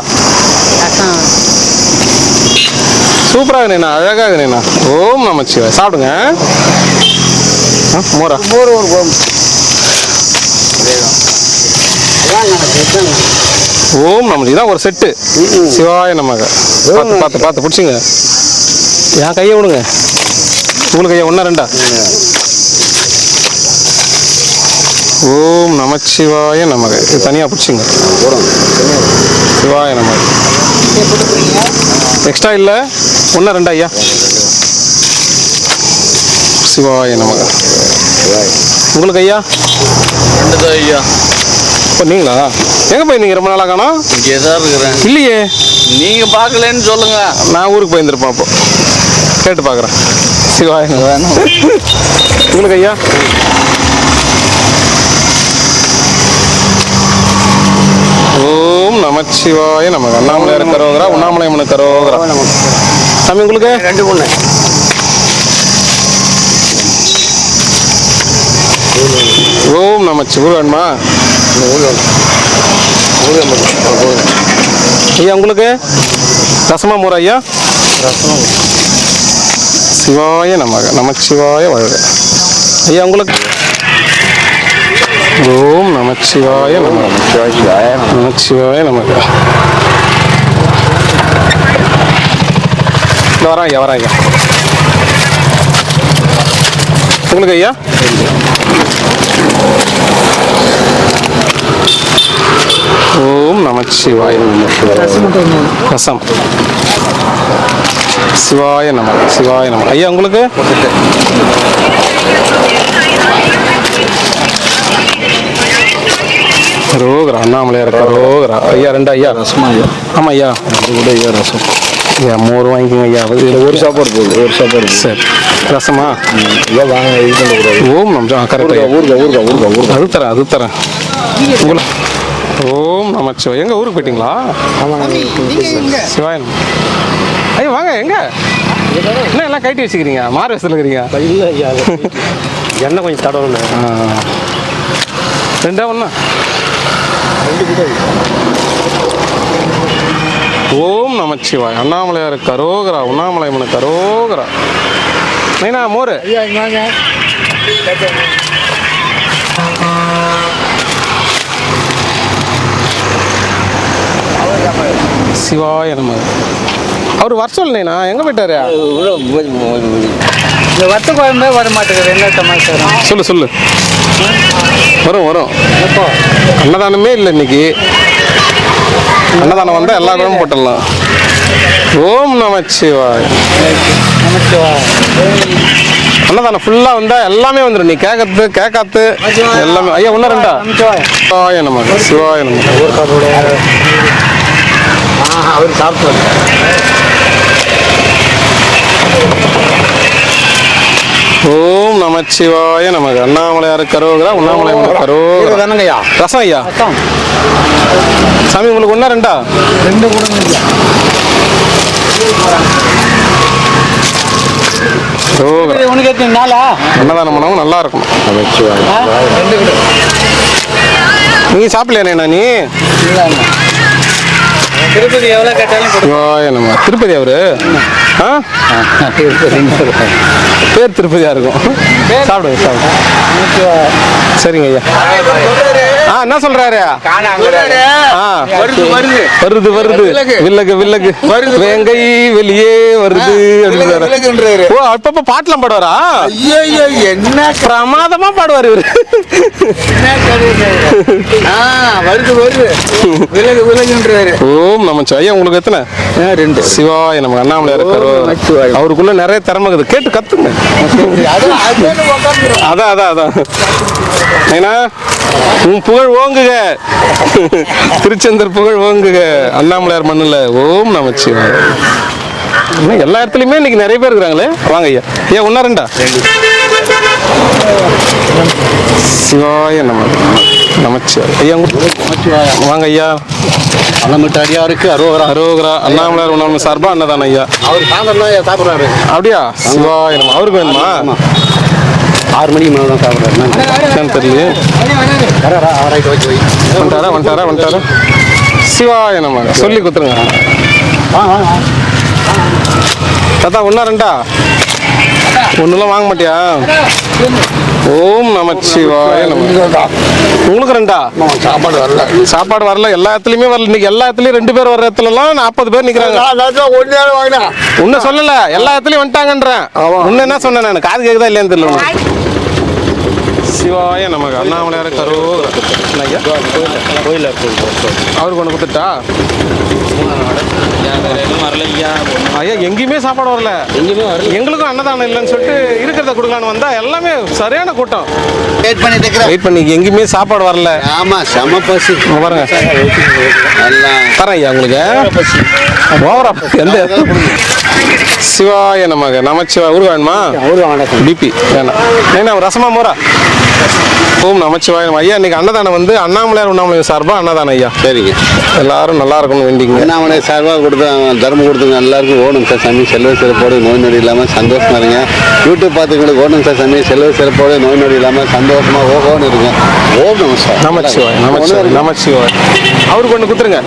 S4: சூப்பராக இருக்குண்ணா, அழகாக இருக்குண்ணா. ஓம் நமச்சிவாய. சாப்பிடுங்க. மோரா?
S3: மோர் ஒரு
S4: ஓம் நமச்சி. இதான் ஒரு செட்டு. சிவாய நமக. பார்த்து பிடிச்சிங்க. என் கையை விடுங்க. உங்களுக்கு ஐயா 1 2 ஓம் நமச்சிவாய நமக. இது தனியாக பிடிச்சிங்க. சிவாய நமக. எக்ஸ்ட்ரா இல்லை? 1 2 ஐயா. சிவாய நமக. உங்களுக்கு ஐயா?
S3: ஐயா
S4: இப்போ நீங்களா எங்கே போயிருந்தீங்க ரொம்ப நாளாக காணோம்?
S3: இங்கே தான் இருக்கிறேன்.
S4: இல்லையே,
S3: நீங்கள் பார்க்கலன்னு சொல்லுங்க.
S4: நான் ஊருக்கு போயிருந்திருப்பேன். அப்போ கேட்டு பார்க்குறேன். சிவாய நமக. உங்களுக்கு ஐயா? ஓம் நமச்சிவாய நமக. அண்ணாமலையார் கரோகரா, உண்ணாமலை அம்மன் கரோகரா. சாமி உங்களுக்கு?
S3: 2 பொண்ணு.
S4: ஓம் நமச்சி ஊர் வேணுமா? ஐயா உங்களுக்கு? ரசமா மோர் ஐயா? சிவாய நமக. நமச்சிவாய வாழ்க. ஐயா உங்களுக்கு? ஓம் நமச்சிவாய நமக. நமச்சிவாய நமக. வரேன் ஐயா, வரேன் ஐயா. உங்களுக்கு ஐயா? ஓம் நமச்சிவாய. ரசம். சிவாய நமக. சிவாய நமக. ஐயா உங்களுக்கு? கரோகரா, அண்ணாமலையார் கரோகரா. ஐயா 2 ஐயா? ரசமா ஐயா? ஆமாம் ஐயா. கூட ஐயா ரசம். ஐயா மோர் வாங்கிக்கோங்க ஐயா. இதில் ஒரு சாப்பாடு போகுது, ஒரு சாப்பாடு. சரி, ரசமா? ஐயா வாங்க, இது பண்ணக்கூடாது. ஓம் நமச்சிவாய. கரெக்டாக ஊருக்கா. அது தரேன், அது தரேன். உங்களுக்கு? ஓம் நமச்சிவாய. எங்க ஊருக்கு போயிட்டீங்களா? சிவாய நமக. ஐயா வாங்க. எங்க என்ன எல்லாம் கட்டி வச்சுக்கிறீங்க? மாறு வயசுல இருக்கிறீங்க? இல்லை ஐயா, எண்ணெய் கொஞ்சம் தடவை. 2 ஒன்றா? ஓம் நமச்சிவாய. அண்ணாமலையார் கரோகரா, உண்ணாமலை அம்மன் கரோகரா. நைனா மோர்? சிவாய நமக. அவர் வர சொல்லலைண்ணா, எங்கே போயிட்டாரு?
S3: இந்த வத்த குழம்பே வர மாட்டேங்குது. என்ன சமாச்சாரம்?
S4: சொல்லு. வரும். அன்னதானமே இல்லை இன்னைக்கு. அன்னதானம் வந்தால் எல்லா குழம்பும் போட்டுடலாம். ஓம் நமச்சிவாய. அன்னதானம் ஃபுல்லாக வந்தால் எல்லாமே வந்துடும். நீ கேட்காத்து எல்லாமே. ஐயா ஒன்றா 2? சிவாய நமக. சிவாய நமக.
S3: அவர் சாப்பிட்டு
S4: ஓம் நமச்சிவாய நமக. அண்ணாமலையார் கரோகரா, உண்ணாமலை அம்மன் கரோகரா.
S3: தானங்கய்யா?
S4: ரசம் ஐயா? சாமி உங்களுக்கு 1 2?
S3: 2 கொடுங்க. உனக்கு எத்தனை நாளா?
S4: அன்னதானம் பண்ணவும் நல்லா இருக்கணும். நீ சாப்பிடலையா? நீ
S3: திருப்பதி எவ்வளோ கேட்டாலும்
S4: திருப்பதி அவரு? பேர் திருப்பதியா இருக்கும். சாப்பிடுங்க. சரிங்க ஐயா. என்ன சொல்றாரு? வருது வில்லகு வேங்கை வெளியே வருது. ஓ, அப்பப்ப பாட்டுலாம் பாடுவாரா?
S3: என்ன
S4: பிரமாதமா பாடுவார் இவரு. ஓம் நமச்சிவாய. ஐயா உங்களுக்கு எத்தனை?
S3: 2.
S4: சிவாய நமக. அண்ணாமலையார் கரோகரா. அவருக்குள்ள நிறைய திறமை இருக்குது, கேட்டு கத்துங்க. அதான் ஏன்னா உன் புகழ் ஓங்குக, திருச்செந்தூர் புகழ் ஓங்குக, அண்ணாமலையார் மண்ணில். ஓம் நமச்சிவாய. எல்லா இடத்துலையுமே இன்னைக்கு நிறைய பேர் இருக்கிறாங்களே. வாங்க ஐயா. ஐயா 1 2? சிவாய நமச்சிவாய. ஐயா வாங்க ஐயா.
S3: அடியாருக்கு
S4: அரோகரா. அண்ணாமலையார் உணவு சார்பா அன்னதானம் ஐயா.
S3: அவர் சாயந்தரம் சாப்பிட்றாரு.
S4: அப்படியா? சிவாய நம. அவருக்கு வேணுமா?
S3: 6 மணிக்கு மேலே தான் சாப்பிட்றாரு.
S4: என்னன்னு தெரியல. வந்துட்டாரா? சிவாய நம. சொல்லி கொடுத்துருங்க தாத்தா. 1 2? 1 வாங்க மாட்டியா? ஓம் நமச்சிவாய நமக. உங்களுக்கு 2? சாப்பாடு வரல. எல்லா இடத்துலயுமே வரல. இன்னைக்கு எல்லா இடத்துலயும் 2 பேர் வர்ற இடத்துலலாம் 40 பேர் நிக்கிறாங்க. ஒன்னு சொல்லல, எல்லா இடத்துலயும் வந்துட்டாங்கன்றேன். ஒன்னு என்ன சொன்னேன் நான்? காது கேக்குதா இல்லையான்னு தெரியல. சிவாய நமக. அண்ணாமலையார் கரோகரா. அவருக்கு ஒன்று கொடுத்துட்டா? ஐயா எங்கேயுமே சாப்பாடு வரல, எங்களுக்கும் அன்னதானம் இல்லைன்னு சொல்லிட்டு இருக்கிறத கொடுக்கலான்னு வந்தா எல்லாமே சரியான கூட்டம். வெயிட் பண்ணி எங்கேயுமே சாப்பாடு வரல.
S3: ஆமா, செம பசி.
S4: பாருங்க தரேன் ஐயா உங்களுக்கு. ஓவரா எந்த சிவாய நமக நமச்சிவா. ஊர் வேணுமா? பிபி வேணாம். ஏன்னா ரசமா மோரா. ஓம் நமச்சிவாய நம. ஐயா இன்னைக்கு அன்னதானம் வந்து அண்ணாமலையார் உண்ணாமலை சார்பா அன்னதானம் ஐயா.
S3: சரிங்க,
S4: எல்லாரும் நல்லா இருக்கணும் வேண்டிங்க.
S3: அண்ணாமலை சார்பாக தர்மம் கொடுத்துங்க எல்லாருக்கும். ஓடும் சார் சாமி, செல்வ சிறப்போடு நோய் நொடி இல்லாமல் சந்தோஷமா இருங்க. யூடியூப் பார்த்துங்களுக்கு ஓடும் சார் சாமி, செல்வ சிறப்போடு நோய் நொடி இல்லாமல் சந்தோஷமா ஓகோன்னு இருங்க. ஓம்
S4: நமச்சிவாய் நமச்சிவாய் நமச்சிவாய். அவருக்கு ஒன்று குத்துருங்க.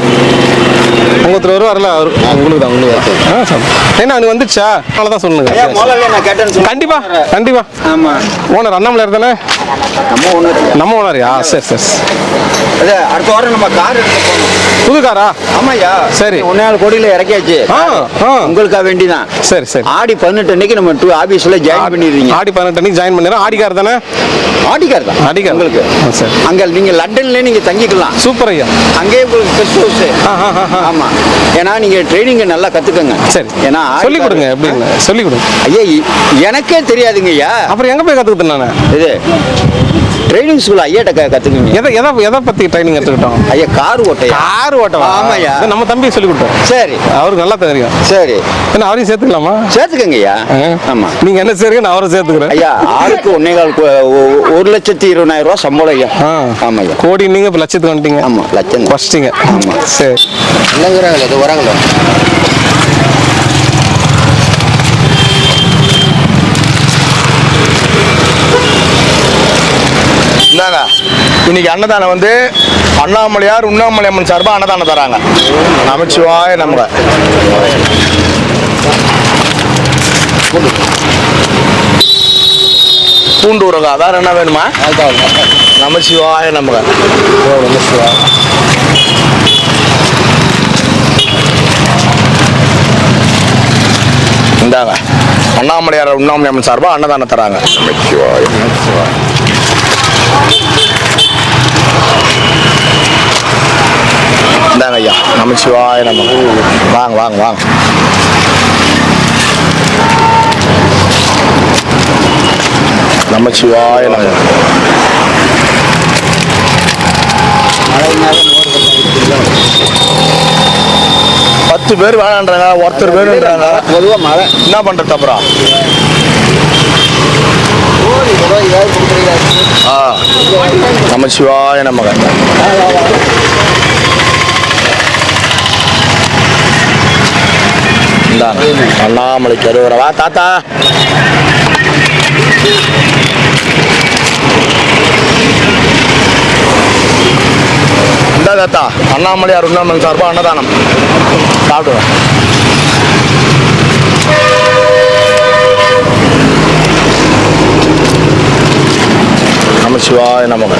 S4: ஒருத்தர் வருவார்ல அவர் உங்களுக்கு தான் ஏன்னா அது வந்துச்சா அதனாலதான் சொல்லுங்க. கண்டிப்பா கண்டிப்பா.
S3: ஆமா,
S4: ஓனர் அண்ணாமலையார் தானே? நம்ம ஓனர்யா? சரி சரி.
S3: அடுத்த வாரம் நம்ம கார் எடுத்து போகணும்.
S4: புது காரா?
S3: ஆமாய்யா.
S4: சரி,
S3: 1 கோடியில இறக்கியாச்சு. உங்களுக்காக வேண்டிதான்.
S4: சரி சரி.
S3: ஆடி 18 அன்னைக்கு நம்ம ஆபீஸ்ல ஜாயின் பண்ணிடுறீங்க.
S4: ஆடி 18 அன்னைக்கு ஜாயின் பண்ணிடுறோம். ஆடி கார் தானே?
S3: ஆடி கார் தான்.
S4: ஆடி கார்
S3: உங்களுக்கு
S4: சரி.
S3: அங்க நீங்க லண்டன்ல நீங்க தங்கிக்கலாம்.
S4: சூப்பர் ஐயா.
S3: அங்கேயே உங்களுக்கு கெஸ்ட் ஹவுஸ். ஆமா, ஏன்னா நீங்க ட்ரைனிங் நல்லா கத்துக்கங்க.
S4: சரி,
S3: ஏன்னா
S4: சொல்லி கொடுங்க. எப்படின்னு சொல்லி கொடுங்க.
S3: ஐயா எனக்கே தெரியாதுங்க ஐயா.
S4: அப்புறம் எங்க போய் கத்துக்கிட்டேன் நான்?
S3: இது ட்ரைனிங் ஸ்கூல் ஐயாட்ட கத்துக்குங்க.
S4: எதை பத்தி ட்ரைனிங் எடுத்துக்கிட்டோம்?
S3: ஐயா கார் ஓட்டையா?
S4: Car Ottawa?
S3: ஆமாய்யா.
S4: நம்ம தம்பி சொல்லி கொடுத்தோம்.
S3: சரி,
S4: அவருக்கு நல்லா தெரியும்.
S3: சரி,
S4: என்ன அவரையும் சேர்த்துக்கலாமா?
S3: சேர்த்துக்கங்க ஐயா. ஆமா,
S4: நீங்க என்ன சேருங்க, நான் அவரை சேர்த்துக்கிறேன்.
S3: ஐயா ஆளுக்கு 1,20,000 ரூபாய் சம்பளம் ஐயா. ஆமா ஐயா.
S4: கோடி நீங்க இப்ப லட்சத்துக்கு வந்துட்டீங்க.
S3: ஆமா, லட்சம்
S4: ஃபர்ஸ்டிங்க.
S3: ஆமா,
S4: சரி.
S3: இல்லைங்கிறாங்களே, இது வராங்களோ.
S2: இந்தாங்க, இன்னைக்கு அன்னதானம் வந்து அண்ணாமலையார் உண்ணாமலை அம்மன் சார்பாக அன்னதானம் தராங்க. நமச்சிவாய நமக. பூண்டு ஊறுகா வேற என்ன வேணுமா? நமச்சிவாய நமக. நமச்சிவாய. இந்தாங்க, அண்ணாமலையார் உண்ணாமலை அம்மன் சார்பாக அன்னதானம் தராங்க. நமச்சிவாய நமச்சிவாய. இந்தாங்க ஐயா, நமச்சிவாய நமக. வாங்க வாங்க வாங்க. நமச்சிவாய நமக. பத்து பேர் வேணான்றாங்க, ஒருத்தர் வேணுன்றாங்க.
S3: பொதுவாக மழை
S2: என்ன பண்றது அப்புறம்? நமச்சிவாய நமக. இந்தாங்க, அண்ணாமலை கருவரவா தாத்தா. இந்த தாத்தா அண்ணாமலையார் உண்ணாமலை சார்பாக அன்னதானம் சாப்பிடுவேன். நமச்சிவாய நமக.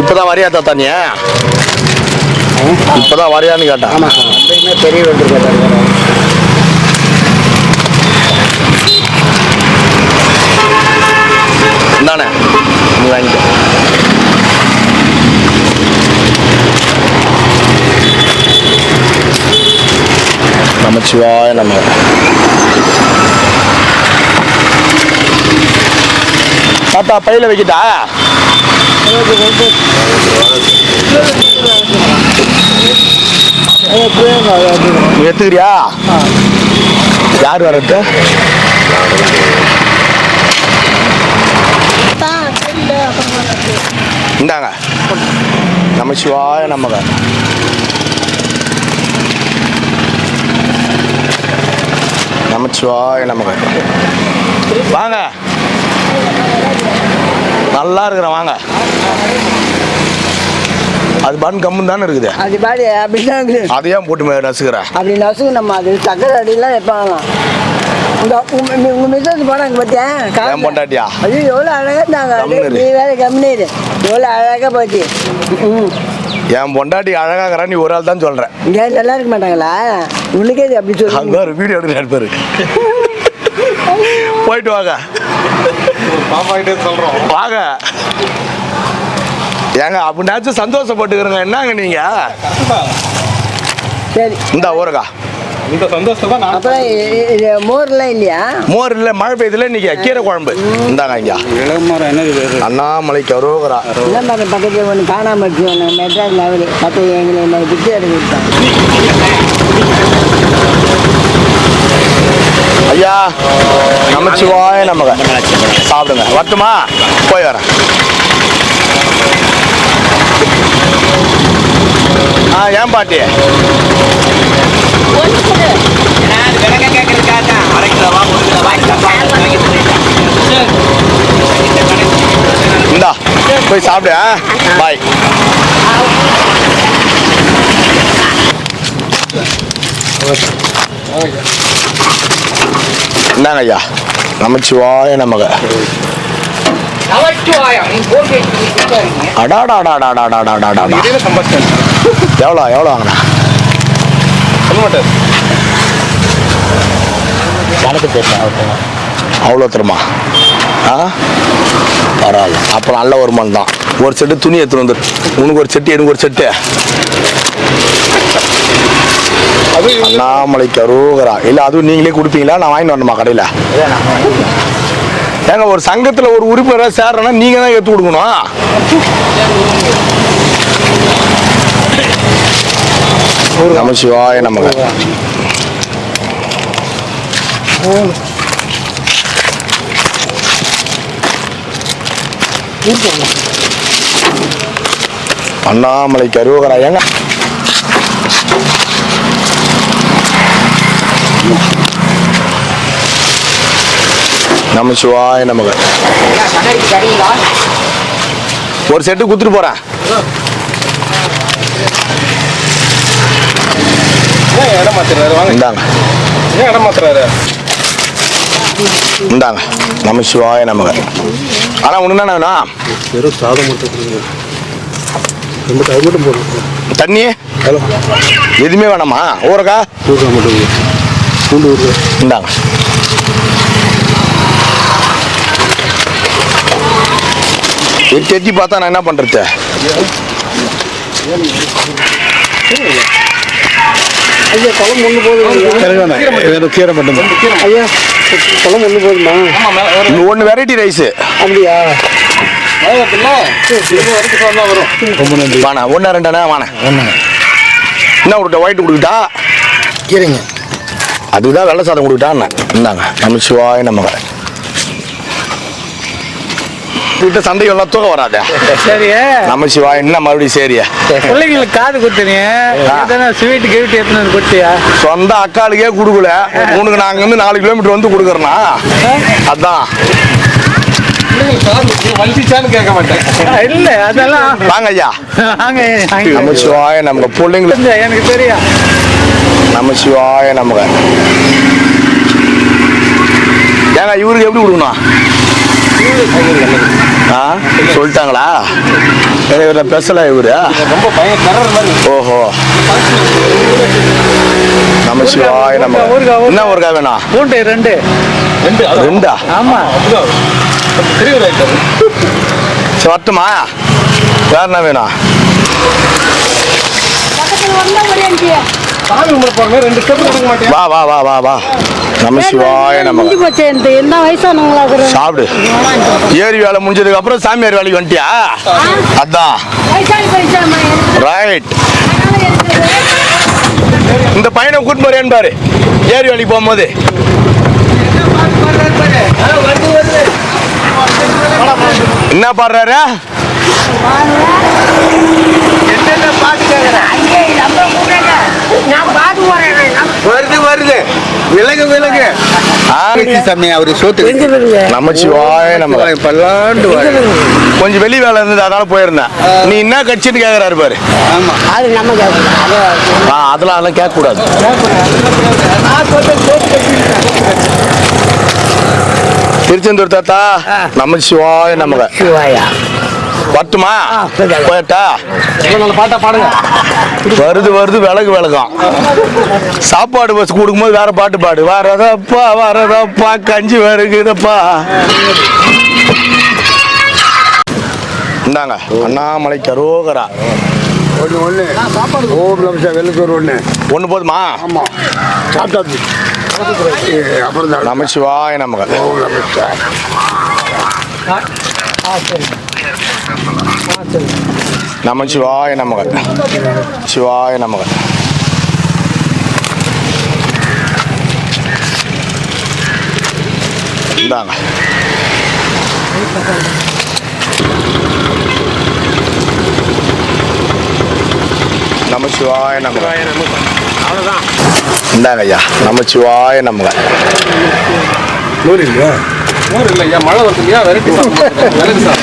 S2: இப்பதான் வரியா தாத்தா? நீ இப்பதான் வரியான்னு கேட்டேன்.
S3: ஆமா சார், பெரிய வென்று கேட்டார்.
S2: தானே நீ வாங்கிக்க. நமச்சிவாய நமக. தாத்தா பையில வைக்கிட்டா? எடுத்துக்கிறியா? யார் வரட்டு? இந்தாங்க, நமச்சிவாய நமக. நமச்சிவாய நமக. வாங்க, நல்லா இருக்கிறேன் வாங்க. அது பன் கம்மு தானே இருக்குது.
S5: அது பாடி அப்படிதான் இருக்குது.
S2: அதையும் போட்டு நசுக்கிறேன்.
S5: அப்படி நசுக்கு நம்ம அது சக்கரை அடியெல்லாம் வைப்பாங்களாம். உங்க மிஸ்ஸஸ் போனாங்க பார்த்தியா?
S2: ஏன் பொண்டாட்டியா?
S5: அது எவ்வளோ அழகா இருந்தாங்க. நீ வேற கம்மிடு, எவ்வளோ அழகா போச்சு.
S2: என் பொண்டாட்டி அழகாகிறா, நீ ஒரு ஆள் தான் சொல்றேன்.
S5: ஏன் நல்லா இருக்க மாட்டாங்களா? உனக்கே இது அப்படி சொல்லு.
S2: அங்க ஒரு வீடியோ எடுத்து பாரு. போயிட்டு வாங்க.
S4: பாப்பா கிட்டே சொல்றோம்.
S2: வாங்க.
S6: ஏங்க அப்படின்னாச்சும் சந்தோஷப்பட்டுக்கிறங்க. என்னங்க நீங்க?
S5: சரி
S6: இந்த ஊருக்கா
S4: இந்த சந்தோஷத்தை தான் நான்
S5: அப்புறம் இது மோர்லாம் இல்லையா?
S6: மோர் இல்லை, மழை பெய்யுதுல இன்னைக்கு கீரை குழம்பு. இந்தாங்க ஐயா.
S3: இளமரம் என்ன
S6: அண்ணாமலைக்கு அரோகரா.
S5: இளம்பரம் பக்கத்தில் ஒன்று காணாமல் வச்சு ஒன்று மெட்ராஸ் லெவலு பத்து எங்களை என்ன பிச்சு எடுத்து விட்டாங்க.
S6: ஐயா நமச்சிவாய நமக. சாப்பிடுங்க. வரட்டுமா? போய் வரேன். ஏன் பாட்டி இந்தா போய் சாப்பிடு. பாய். என்னங்க ஐயா? நமச்சிவாய நமக. அடாடாடாடாடாடாடாடாடா. எவ்வளோ வாங்கண்ணா?
S4: சொல்ல மாட்டார்.
S6: அவ்வளோ தருமா? பரவாயில்ல. அப்போ நல்ல வருமானம் தான். ஒரு செட்டு துணி எடுத்துன்னு வந்துடு. உனக்கு ஒரு செட்டு, எனக்கு ஒரு செட்டு. அண்ணாமலைக்கு அரோகரா. இல்லை அதுவும் நீங்களே கொடுப்பீங்களா? நான் வாங்கிட்டு வரணுமா கடையில்? ஏங்க ஒரு சங்கத்தில் ஒரு உறுப்பினராக சேர்றேன்னா நீங்கள் தான் எடுத்து கொடுக்கணும். நமசிவாய நமக. அண்ணாமலைக்கு அரோகரா. ஏங்க நமசிவாய நமக. ஒரு செட்டு குத்துட்டு போறேன்.
S4: இடம் மாத்துறாரு. வாங்க.
S6: இந்தாங்க.
S4: ஏன் இடம் மாத்துறாரு?
S6: இந்தாங்க. நமசிவாய நமக. ஆனா ஒண்ணு என்ன வேணும்?
S3: வெறும் சாதம் மட்டும்
S6: தண்ணி எதுவுமே வேணாமா? ஊறக்கா இந்தாங்க. எட்டி எட்டி பார்த்தா நான் என்ன பண்றது?
S5: ஐயா குளம் ஒன்று போதும்.
S3: கீரை மட்டும்
S5: ஐயா குளம் ஒன்று போதுமா?
S6: ஒன்று வெரைட்டி ரைஸ்.
S5: அப்படியா?
S6: வாண்ணா. ஒன்று ரெண்டாண்ணா வாண்ணா. என்ன கொடுத்தா? ஒயிட் கொடுக்கிட்டா?
S3: கீரைங்க.
S6: அதுதான் வெள்ளை சாதம் கொடுக்கிட்டான்னு. இந்தாங்க. நமசிவாய நமக. விட்ட சண்டை எல்லாம் தூக்கம் வராத.
S7: சரி
S6: நமசிவாய. என்ன மறுபடியும் சரியா?
S7: பிள்ளைங்களுக்கு காது கொடுத்தீங்க. ஸ்வீட் கிஃப்ட் எத்தனை கொடுத்தியா?
S6: சொந்த அக்காளுக்கே கொடுக்கல. உனக்கு நாங்க வந்து 4 கிலோமீட்டர் வந்து கொடுக்குறோன்னா அதான்.
S4: வலிச்சான்னு கேட்க மாட்டேன்.
S7: இல்ல அதெல்லாம்
S6: வாங்க ஐயா.
S7: வாங்க.
S6: நமசிவாய நமக. பிள்ளைங்களுக்கு
S7: எனக்கு தெரியும்.
S6: நமசிவாய நமக. ஏங்க இவருக்கு எப்படி கொடுக்கணும்? சொல்லிட்டாங்களா? இவர பேசல இவரு
S4: ரொம்ப பயம் தர்ற மாதிரி.
S6: ஓஹோ. நமசிவாய நமக. என்ன ஊருக்கா வேணும்?
S7: பூண்டு 2.
S6: 2
S7: ஆமா.
S4: பெரியவர் ஆயிட்டாரு.
S6: சரி வரட்டுமா? வேற என்ன வேணும்?
S4: சாமி கும்பிட போறமே 2 ஸ்டெப் கொடுக்க மாட்டேன்.
S6: வா வா வா வா வா. நமசிவாய நமக.
S5: என்ன வயசானவங்களா?
S6: சாப்பிடு. ஏரி வேலை முடிஞ்சதுக்கு அப்புறம் சாமியார் வேலைக்கு வந்துட்டியா? அதான் ரைட். இந்த பையனை கூட்டு போறேன்னு பாரு. ஏரி வேலைக்கு போகும்போது என்ன பாடுறாரு?
S2: வருது விலகு விலகு.
S3: சாமி அவரு சோத்து
S6: நமச்சிவாய நமக.
S2: பல்லாண்டு
S6: கொஞ்சம் வெளி வேலை இருந்தது அதனால போயிருந்தேன். நீ என்ன கட்சின்னு கேக்குறாரு பாரு.
S5: அது நம்ம
S6: அதெல்லாம் கேட்க கூடாது. திருச்செந்தூர் தாத்தா. நமச்சிவாய நமக. வரட்டுமா? போயிட்டா?
S4: பாட்டா பாடுங்க.
S6: வருது விலகும். சாப்பாடு பஸ் கொடுக்கும்போது வேற பாட்டு பாடு. வரதப்பா கஞ்சி வருகுதப்பா. இந்தாங்க அண்ணாமலை கரோகரா
S2: ஒன்று ஓம் நம வெள்ளத்தூர் ஒன்று
S6: போதுமா?
S2: ஆமாம் சாப்பிட்டாச்சு அப்புறம் தான்
S6: நமச்சிவாய நமக.
S2: ஓம் நமஸ்கார்.
S6: நமச்சிவாய நமக. சிவாய நமக. இந்தாங்க நமச்சிவாய நமக.
S2: அவ்வளோதான்.
S6: இந்தாங்க ஐயா நமச்சிவாய நமக.
S2: நூறு இல்லையா?
S4: ஊர் இல்லையா, மழை வருது இல்லையா, வெரைட்டி மிளகு சார்.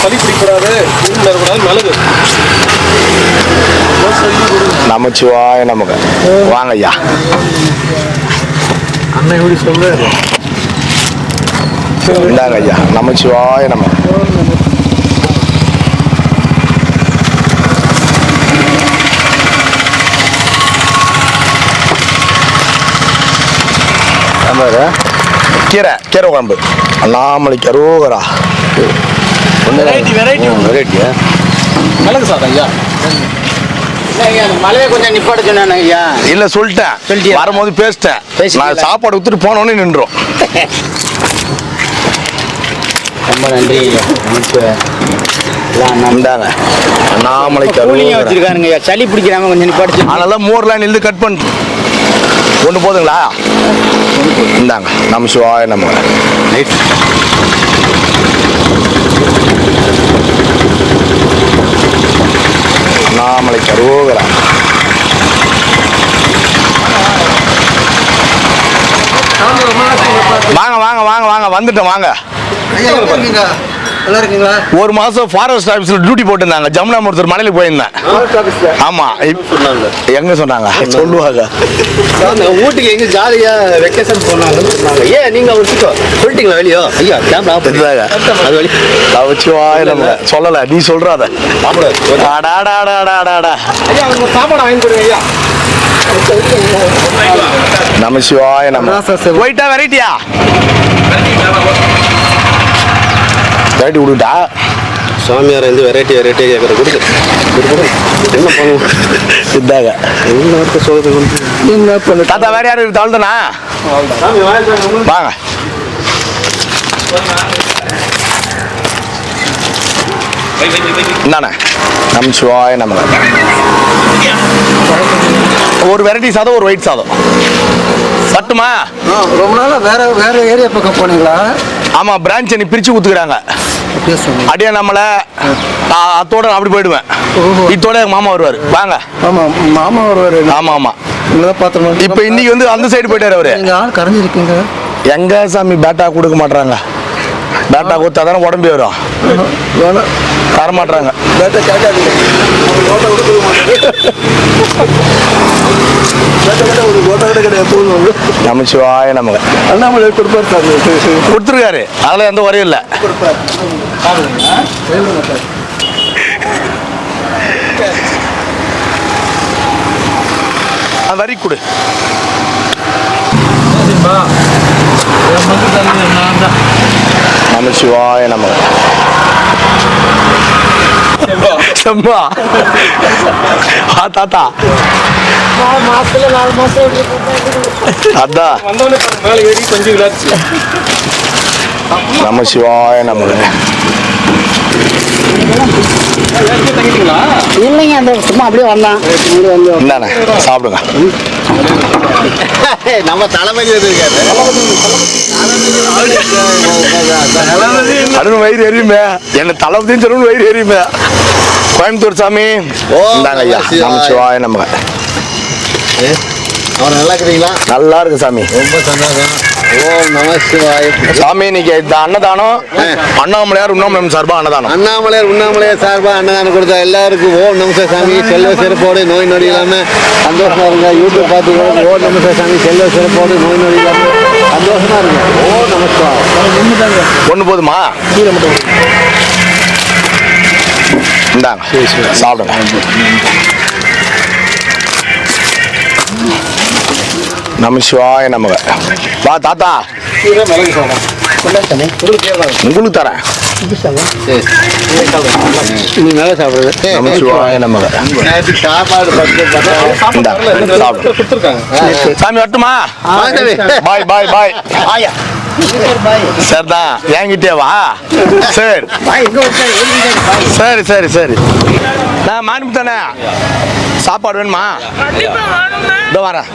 S4: சளி பிடிக்கூடாது, வீட்டில் இருக்கக்கூடாது, மிளகு.
S6: நமச்சிவாய நமக. வாங்க ஐயா.
S2: அண்ணன் எப்படி சொல்லு?
S6: இந்தாங்க ஐயா நமச்சிவாய நமக. கீரை கீரை குழம்பு அண்ணாமலை கரோகரா.
S3: வெரைட்டியா
S4: மிளகு சாதம் ஐயா.
S7: மழையை கொஞ்சம் நிப்பாட சொன்னானே ஐயா.
S6: இல்ல சொல்லிட்டேன்,
S7: சொல்லிட்டியா?
S6: வரும்போது பேசிட்டேன்.
S7: பேசிட்டீங்களா?
S6: நான் சாப்பாடு வித்துட்டு போனோன்னு நின்றோம்.
S7: ரொம்ப நன்றி ஐயா.
S6: இந்தாங்க அண்ணாமலை
S7: கூலிங்க
S6: கரோகரா.
S7: வச்சிருக்கானுங்க ஐயா, சளி பிடிக்கிறாம கொஞ்சம் நிப்பாடிச்சு.
S6: அதனால மோர்லாம் நின்று கட் பண்ணிட்டு ஒன்று போதுங்களா? இந்தாங்க நமச்சிவாய நமக. அண்ணாமலை கரோகரா. வாங்க வாங்க வாங்க வாங்க வந்துட்டேன் வாங்க.
S5: நல்லா இருக்கீங்களா?
S6: ஒரு மாசம் ஃபாரஸ்ட் ஆஃபீஸில் டியூட்டி போட்டிருந்தாங்க. ஜமுனா ஒருத்தர் மலையில் போயிருந்தேன். ஆமா
S3: சொன்னாங்க
S6: எங்க சொன்னாங்க சொல்லுவாங்க.
S3: ஊட்டிக்கு எங்க ஜாலியா வெக்கேஷன் போனாங்கன்னு சொன்னாங்க. ஏன் நீங்க அவருக்கு சொல்லிட்டீங்களா வெளியோ? ஐயா கேமரா அது வழி
S6: நமச்சிவாய நமக. சொல்லல நீ சொல்றாத.
S4: ஐயா அவங்க சாப்பாடு வாங்கி கொடுங்க ஐயா.
S6: நமசிவாய நமக. போயிட்டா வெரைட்டியா வெரைட்டி விடுட்டா.
S3: சுவாமியார் வந்து வெரைட்டி கேட்குற கொடுத்து என்ன பண்ணுவோம்?
S6: இதாங்க
S3: என்ன இருக்க சோதனை
S6: தாத்தா வேற யாரும் தவழ்தானா? வாங்க என்னண்ணே நமச்சிவாய நமக. ஒரு வெரைட்டி சாதம் ஒரு ஒயிட் சாதம் சட்டுமா?
S5: ரொம்ப நாளாக வேற ஏரியா பக்கம் போனீங்களா?
S6: ஆமா பிரான்ச் நீ பிரிச்சு குத்துக்கிறாங்க. அடியா நம்மளை அத்தோட அப்படி போயிடுவேன். இத்தோட எங்க மாமா வருவாரு. வாங்க.
S5: ஆமாம், மாமா வருவார்.
S6: ஆமா ஆமா
S5: உங்களை பார்த்தோம்.
S6: இப்ப இன்னைக்கு வந்து அந்த சைடு போயிட்டாரு அவரு.
S5: நீங்கள் ஆள் கரைஞ்சிருக்கீங்க.
S6: எங்க சாமி பேட்டா கொடுக்க மாட்டாங்க. பேட்டா கொடுத்தா தானே உடம்பு வரும்.
S5: வேணாம்,
S6: தர மாட்டாங்க.
S5: பேட்டை கேட்காதீங்க.
S6: நமச்சிவாய நமக.
S5: அண்ணாமலை கொடுப்பார் சார்.
S6: கொடுத்துருக்காரு, அதெல்லாம் எந்த குறையும் இல்லை. வரி கொடு. நமச்சிவாய நமக. செம்பா தாத்தா
S5: மாசத்துல 4 மாசம்
S6: அதான்
S4: வந்தவொடனே மேலே ஏறி கொஞ்சம் விளாச்சு.
S6: நமசிவாய நமக.
S4: தங்கிட்டீங்களா?
S7: இல்லைங்க, அந்த சும்மா அப்படியே வந்தான்.
S6: இந்தாண்ணே சாப்பிடுங்க.
S3: நம்ம தளபதி இருக்காரு.
S6: அருண் வயிறு எரியுமே, என்ன தளபதின்னு சொல்லணும் வயிறு எரியுமே. கோயம்புத்தூர் சாமி இந்தாங்க ஐயா நமச்சிவாய நமக.
S3: அவர் நல்லா இருக்கிறீங்களா?
S6: நல்லா இருக்கு சாமி.
S3: ரொம்ப சந்தோஷம். ஓம் நம சிவாய.
S6: சாமி இன்னைக்கு இந்த அன்னதானம் அண்ணாமலையார் உண்ணாமலை சார்பா அன்னதானம்.
S3: உண்ணாமலையார் சார்பா அன்னதானம் கொடுத்தா எல்லாருக்கும் ஓம் நமஸ்கார் சாமி. செல்வ சிறப்போடு நோய் நொடி இல்லாம சந்தோஷமா இருங்க. யூடியூப் பார்த்து ஓம் நமஸ்கார் சாமி. செல்வ சிறப்போடு நோய் நொடி இல்லாம சந்தோஷமா இருங்க. ஓம் நமஸ்கார்.
S6: ஒண்ணு போதுமா? இந்தாங்க சாப்பிடுங்க. நமசிவாய நமக. வா தாத்தா.
S4: மிளகு சாதம்.
S6: உங்களுக்கு தரேன்.
S3: நீ நல்லா சாப்பிடுறது.
S6: நமச்சிவாய நமக.
S3: சாப்பாடு
S6: சாமி வரட்டுமா? பாய் பாய் பாய். சரிதான், என்கிட்டே வா. சரி சரி சரி சரி. நான் மாநிலம் தானே, சாப்பாடு வேணுமா? இதோ வரேன்.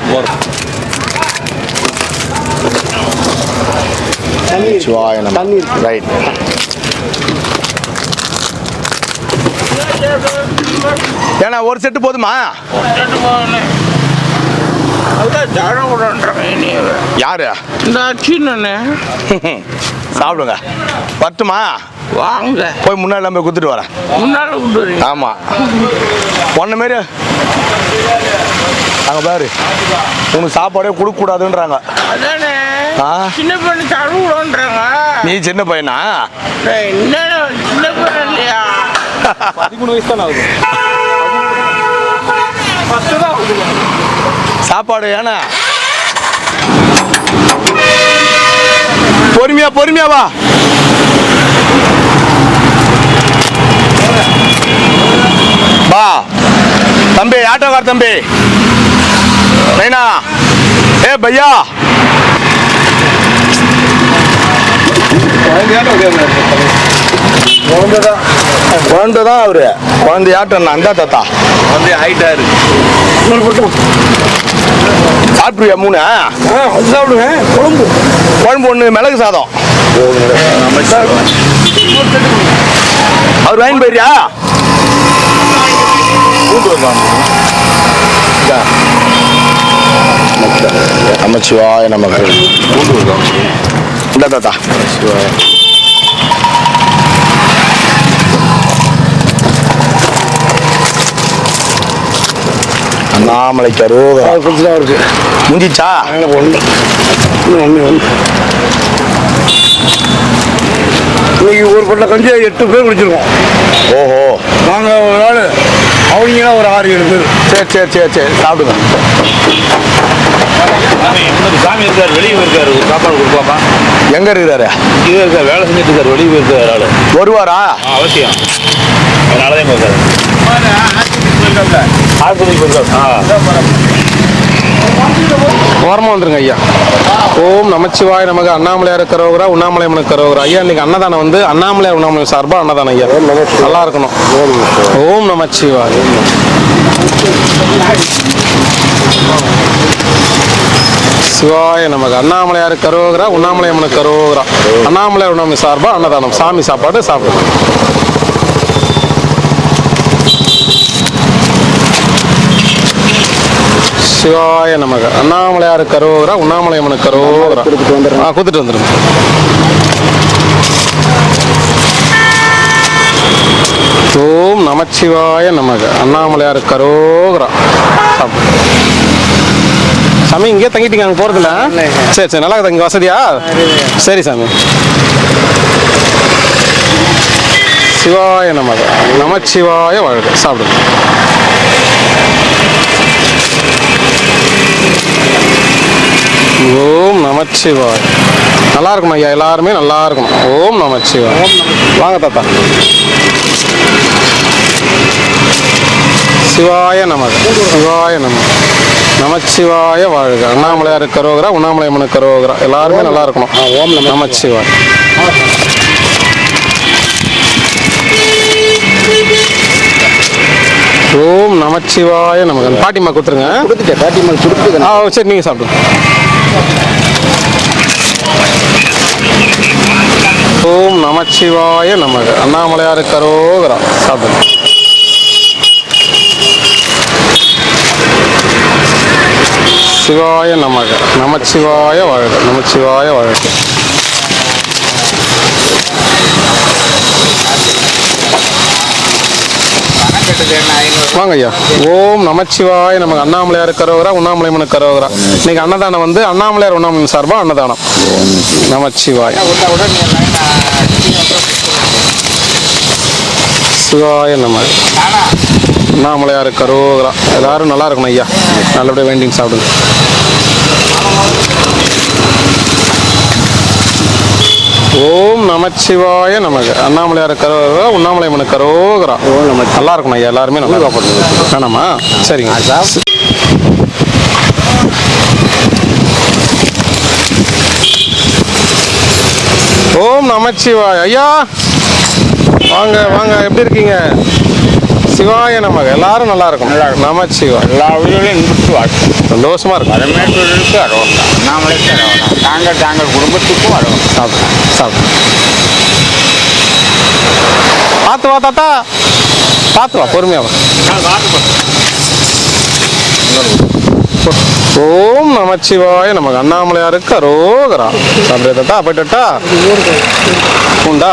S6: சிவாய நம. ரைட். ஏன்னா ஒரு செட்டு போதுமா? யாரு? சாப்பிடுங்க. வரட்டுமா?
S2: வாங்க
S6: போய் முன்னாடி நம்ம குத்துட்டு வரேன்.
S2: முன்னாடி
S6: ஆமா, ஒன்ன மாரி அங்க பாரு, உனக்கு சாப்பாடே கொடுக்க கூடாதுன்றாங்க.
S2: அதானே
S6: ஆ?
S2: சின்ன பொண்ணு சாப்பிடுன்றாங்க.
S6: நீ சின்ன பையனா?
S2: என்ன சின்ன பொண்ணு இல்லையா?
S4: 13 வயசு தான் ஆகுது.
S6: சாப்பாடு ஏன்னா பொறுமையா பொறுமையா வா. பா தம்பி, ஆட்டோக்கார் தம்பி, நைனா, ஏ பையா, குழந்தைதான் அவரு. குழந்தை ஆட்டம் அந்த தாத்தா
S3: வந்து ஆயிட்டாரு.
S6: சாப்பிடுவியா? 3
S4: சாப்பிடுவேன். குழம்பு
S6: குழம்பு 1 மிளகு சாதம். அவர் வாங்கி போயிரியா? நமச்சிவாய நமக்கு. இந்த தாத்தா அண்ணாமலைக்கு அரோகரா.
S4: இருக்கு.
S6: முடிஞ்சிச்சா?
S4: இன்னைக்கு ஒரு பொட்டை கஞ்சி 8 பேர் குடிச்சிருக்கோம்.
S6: ஓஹோ,
S4: நாங்கள் ஒரு ஆள், அவங்களா ஒரு 6-7 பேர்.
S6: சரி சரி சரி சரி, சாப்பிடுங்க.
S3: சாமி இருக்காரு, வெளியே இருக்காரு. ஒரு சாப்பாடு கொடுப்பாப்பா.
S6: எங்க இருக்கிறாரு?
S3: இங்கே இருக்காரு, வேலை செஞ்சுட்டு இருக்காரு, வெளியே இருக்காரு ஆளு.
S6: வருவாரா?
S3: அவசியம், அதனாலதான் இருக்காரு. ஆஸ்பத்திரிக்கு போயிருக்காரு.
S4: ஓரமாக வந்துருங்க ஐயா. ஓம் நமச்சிவாய நமக்கு. அண்ணாமலையார் கரோகரா, உண்ணாமலையம்மனுக்கு கரோகரா. ஐயா இன்னைக்கு அன்னதானம் வந்து அண்ணாமலையார் உண்ணாமலை சார்பாக அன்னதானம் ஐயா. நல்லா இருக்கணும். ஓம் நமச்சிவாய. சிவாய நமக்கு. அண்ணாமலையார் கரோகரா, உண்ணாமலையம்மனுக்கு கரோகரா. அண்ணாமலையார் உண்ணாமலை சார்பாக அன்னதானம். சாமி சாப்பாடு சாப்பிடுங்க. சிவாய நமக. அண்ணாமலையார் கரோகரா, உண்ணாமலையம்மனுக்கு கரோகரா. கொடுத்துட்டு வந்துருங்க. ஓம் நமச்சிவாய நமக. அண்ணாமலையார் கரோகரா. சாப்பிடு சாமி. இங்கே தங்கிட்டீங்க, அங்கே போகிறதில்ல? சரி சரி, நல்லா தங்கி வசதியா? சரி சாமி. சிவாய நமக. நமச்சிவாய வாழ்க. சாப்பிடுங்க. ஓம் நமச்சிவாய். நல்லா இருக்கணும் ஐயா, எல்லாருமே நல்லா இருக்கணும். ஓம் நமச்சிவாய். வாங்க தாத்தா. சிவாய நமக. சிவாய நமக. நமச்சிவாய வாழ்க. அண்ணாமலையார் கரோகரா, உண்ணாமலையம்மனுக்கு கரோகரா. எல்லாருமே நல்லா இருக்கணும். ஓம் நமச்சிவாய். ஓம் நமச்சிவாய நமக. பாட்டிமா கொடுத்துருங்க.
S3: பாட்டிமா கொடுத்து.
S4: சரி, நீங்கள் சாப்பிடுங்க. ஓம் நமச்சிவாய நமக. அண்ணாமலையார் கரோகரா. சாப்பிடுங்க. சிவாய நமக. நமச்சிவாய வாழ்க. நமச்சிவாய வாழ்க. வாங்க ஐயா. ஓம் நமச்சிவாய நமக்கு. அண்ணாமலையார் கரோகரா, உண்ணாமலையம்மனுக்கு கரோகரா. இன்னைக்கு அன்னதானம் வந்து அண்ணாமலையார் உண்ணாமலை சார்பாக அன்னதானம். நமச்சிவாய. சிவாய நமக. அண்ணாமலையார் கரோகரா. எல்லாரும் நல்லா இருக்கணும் ஐயா. நல்லபடியாக வேண்டிங் சாப்பிடுங்க. ஓம் நமச்சிவாய நமக. அண்ணாமலையார் கரோகரா, உண்ணாமலை மனு கரோகரா. நல்லா இருக்கும் ஐயா, எல்லாருமே நல்லா வேணாமா? சரிங்க. ஓம் நமச்சிவாய. ஐயா வாங்க வாங்க, எப்படி இருக்கீங்க? சிவாய நமக. எல்லாரும் நல்லா இருக்கும். நமச்சிவாய.
S2: எல்லா உயிரிலையும் நிறுத்துவார்கள்.
S4: சந்தோஷமா இருக்கும்.
S2: பரமேஸ்வரருக்கு அரோகரா, அண்ணாமலைக்கு அரோகரா. தாங்கள் குடும்பத்துக்கும் அரோகரா.
S4: சாப்பிடு சாப்பிடு. பார்த்து வா தாத்தா, பார்த்து வா, பொறுமையா வா. ஓம் நமச்சிவாய நமக. அண்ணாமலையாருக்கு அரோகரா. சாப்பிடு தாத்தா, போயிட்டா உண்டா?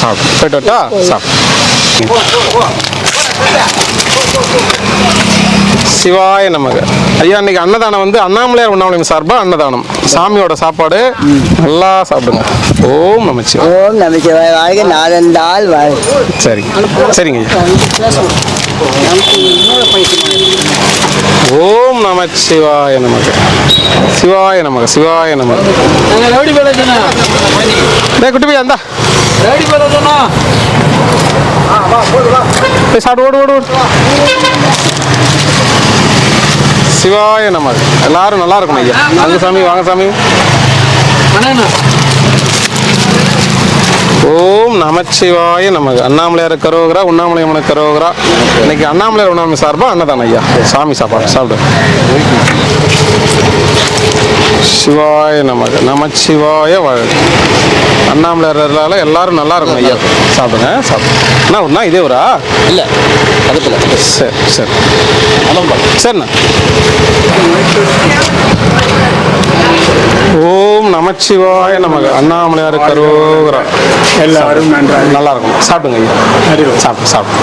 S4: சாப்பிடு, போயிட்டா சாப்பிடு. சிவாய நமக. ஐயா, இன்னைக்கு அன்னதானம் வந்து அண்ணாமலையார் உண்ணாமலை சார்பா அன்னதானம். சாமியோட சாப்பாடு நல்லா சாப்பிடுங்க. ஓம் நமச்சிவாய.
S5: ஓம் நமச்சிவாய வாழ்க, நாளந்தால் வாழ்க.
S4: சரிங்க சரிங்க ஐயா. ஓம் நமச்சிவாய நமக. சிவாய நமக. சிவாய நமக. டேய் குட்டி பையா, இந்தா போய் சாப்பிடு, ஓடு ஓடு ஓடு. சிவாய நமக. எல்லாரும் நல்லா இருக்கணும் ஐயா. வாங்க சாமி, வாங்க சாமி. ஓம் நமச்சிவாய நமக. அண்ணாமலையார் கரோகரா, உண்ணாமலை மன கரோகரா. இன்னைக்கு அண்ணாமலையார் உண்ணாமலை சார்பா அன்னதானம் ஐயா. சாமி சாப்பாடு சாப்பிடு. சிவாய நமக. நமச்சிவாய வாழ்க. அண்ணாமலையார் எல்லாரும் நல்லா இருக்கும் ஐயா. சாப்பிடுங்க சாப்பிடுங்க. அண்ணா ஒன்றா இதே ஊரா? இல்லை பக்கத்தில். சரி சரி சரிண்ணா. ஓம் நமச்சிவாய நமக. அண்ணாமலையார் கரோகரா.
S2: எல்லாரும் நன்றாக
S4: நல்லா இருக்கும். சாப்பிடுங்க ஐயா. சாப்பிடு சாப்பிடு.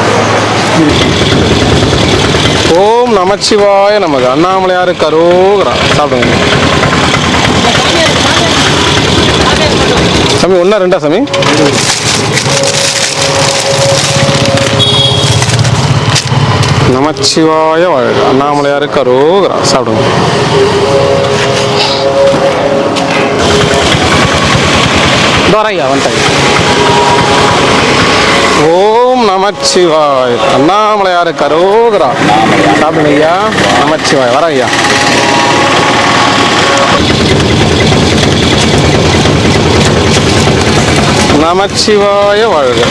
S4: ஓம் நமச்சிவாய நமக. அண்ணாமலையார் கரோகரா. சாப்பிடுங்க சாமி. ஒன்றா ரெண்டா சாமி? நமச்சிவாய வாழ்க. அண்ணாமலையார் கரோகரா. சாப்பிடுங்க. ஐயா வந்துட்டாங்க. ஓம் நமச்சிவாய. அண்ணாமலையார் கரோகரா. சாப்பிடுங்க ஐயா. நமச்சிவாய. வர ஐயா. நமச்சிவாய வாழ்க.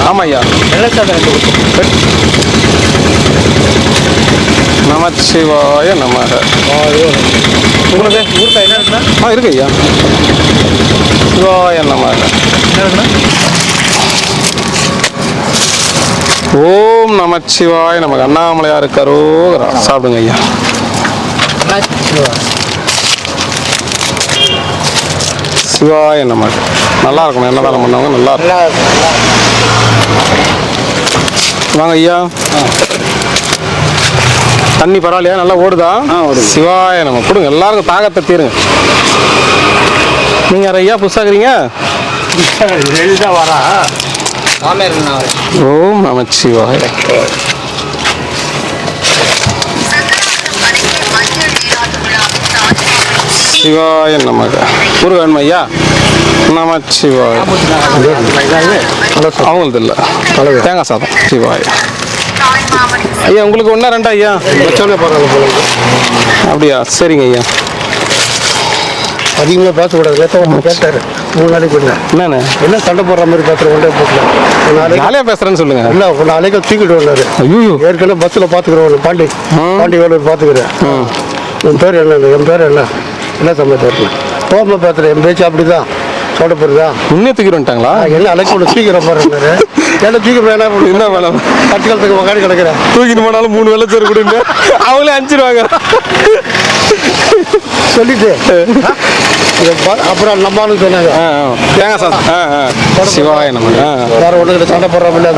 S4: ஆமா ஐயா. நமச்சிவாய நமக. உங்களுக்கு இருக்கு ஐயா. சிவாய நமக. ஓம் நமச்சிவாய நமக. அண்ணாமலையார் கரோகரா. சாப்பிடுங்க ஐயா. சிவாய நமக. நல்லா இருக்கணும். என்னதானம் பண்ணவங்க நல்லா இருக்கும். வாங்க ஐயா. தண்ணி பரவாயில்லையா? நல்லா ஓடுதா? சிவாய நம்ம கொடுங்க. எல்லாருக்கும் தாகத்தை தீருங்க. நீங்க ஐயா புதுசாகிறீங்க?
S2: வரா.
S4: ஓம் நமச்சிவாய. சிவாய நமக. முருகன் ஐயா. நமச்சிவாய. அவங்களுக்கு இல்லை. தேங்காய் சாதம். சிவாய. ஐயா உங்களுக்கு ஒன்றா ரெண்டா ஐயா? அப்படியா? சரிங்க ஐயா.
S3: அதிகமாக பேசக்கூடாது. கேட்டாரு 3 நாளைக்கு
S4: என்னண்ணே
S3: என்ன சண்டை போடுற மாதிரி பேசுகிற கொண்டே போட்டேன்.
S4: ஜாலியாக பேசுகிறேன்னு சொல்லுங்க.
S3: இல்லை ஒரு நாளைக்கு தூக்கிட்டு வந்தாரு.
S4: ஐயோ,
S3: ஏற்கனவே பஸ்ஸில் பார்த்துக்கிறேன். பாண்டி வேலூர் பார்த்துக்கிறேன். என் பேர் என்ன? என் பேர் என்ன சமயத்தில் கோபமாக பேசுகிறேன். என் பேச்சு அப்படி தான் சொல்ல போகிறதா.
S4: இன்னும் தூக்கிட்டு வந்துட்டாங்களா?
S3: என்ன அழைக்க ஒன்று தூக்கிற பாருங்க. என்ன தூக்கி என்ன வேணும்? கட்டுக்காலத்துக்கு உக்காடி கிடக்கிறேன்.
S4: தூக்கிட்டு போனாலும் 3 வேலை சோறு கொடுங்க. அவங்களே அனுப்பிச்சிருவாங்க
S3: சொல்லிட்டு அப்புறம் நம்மளும் சொன்னாங்க
S4: தேங்காய் சாதம். சிவாய நம்ம
S3: வேற ஒன்று சண்டை போடுறாங்க.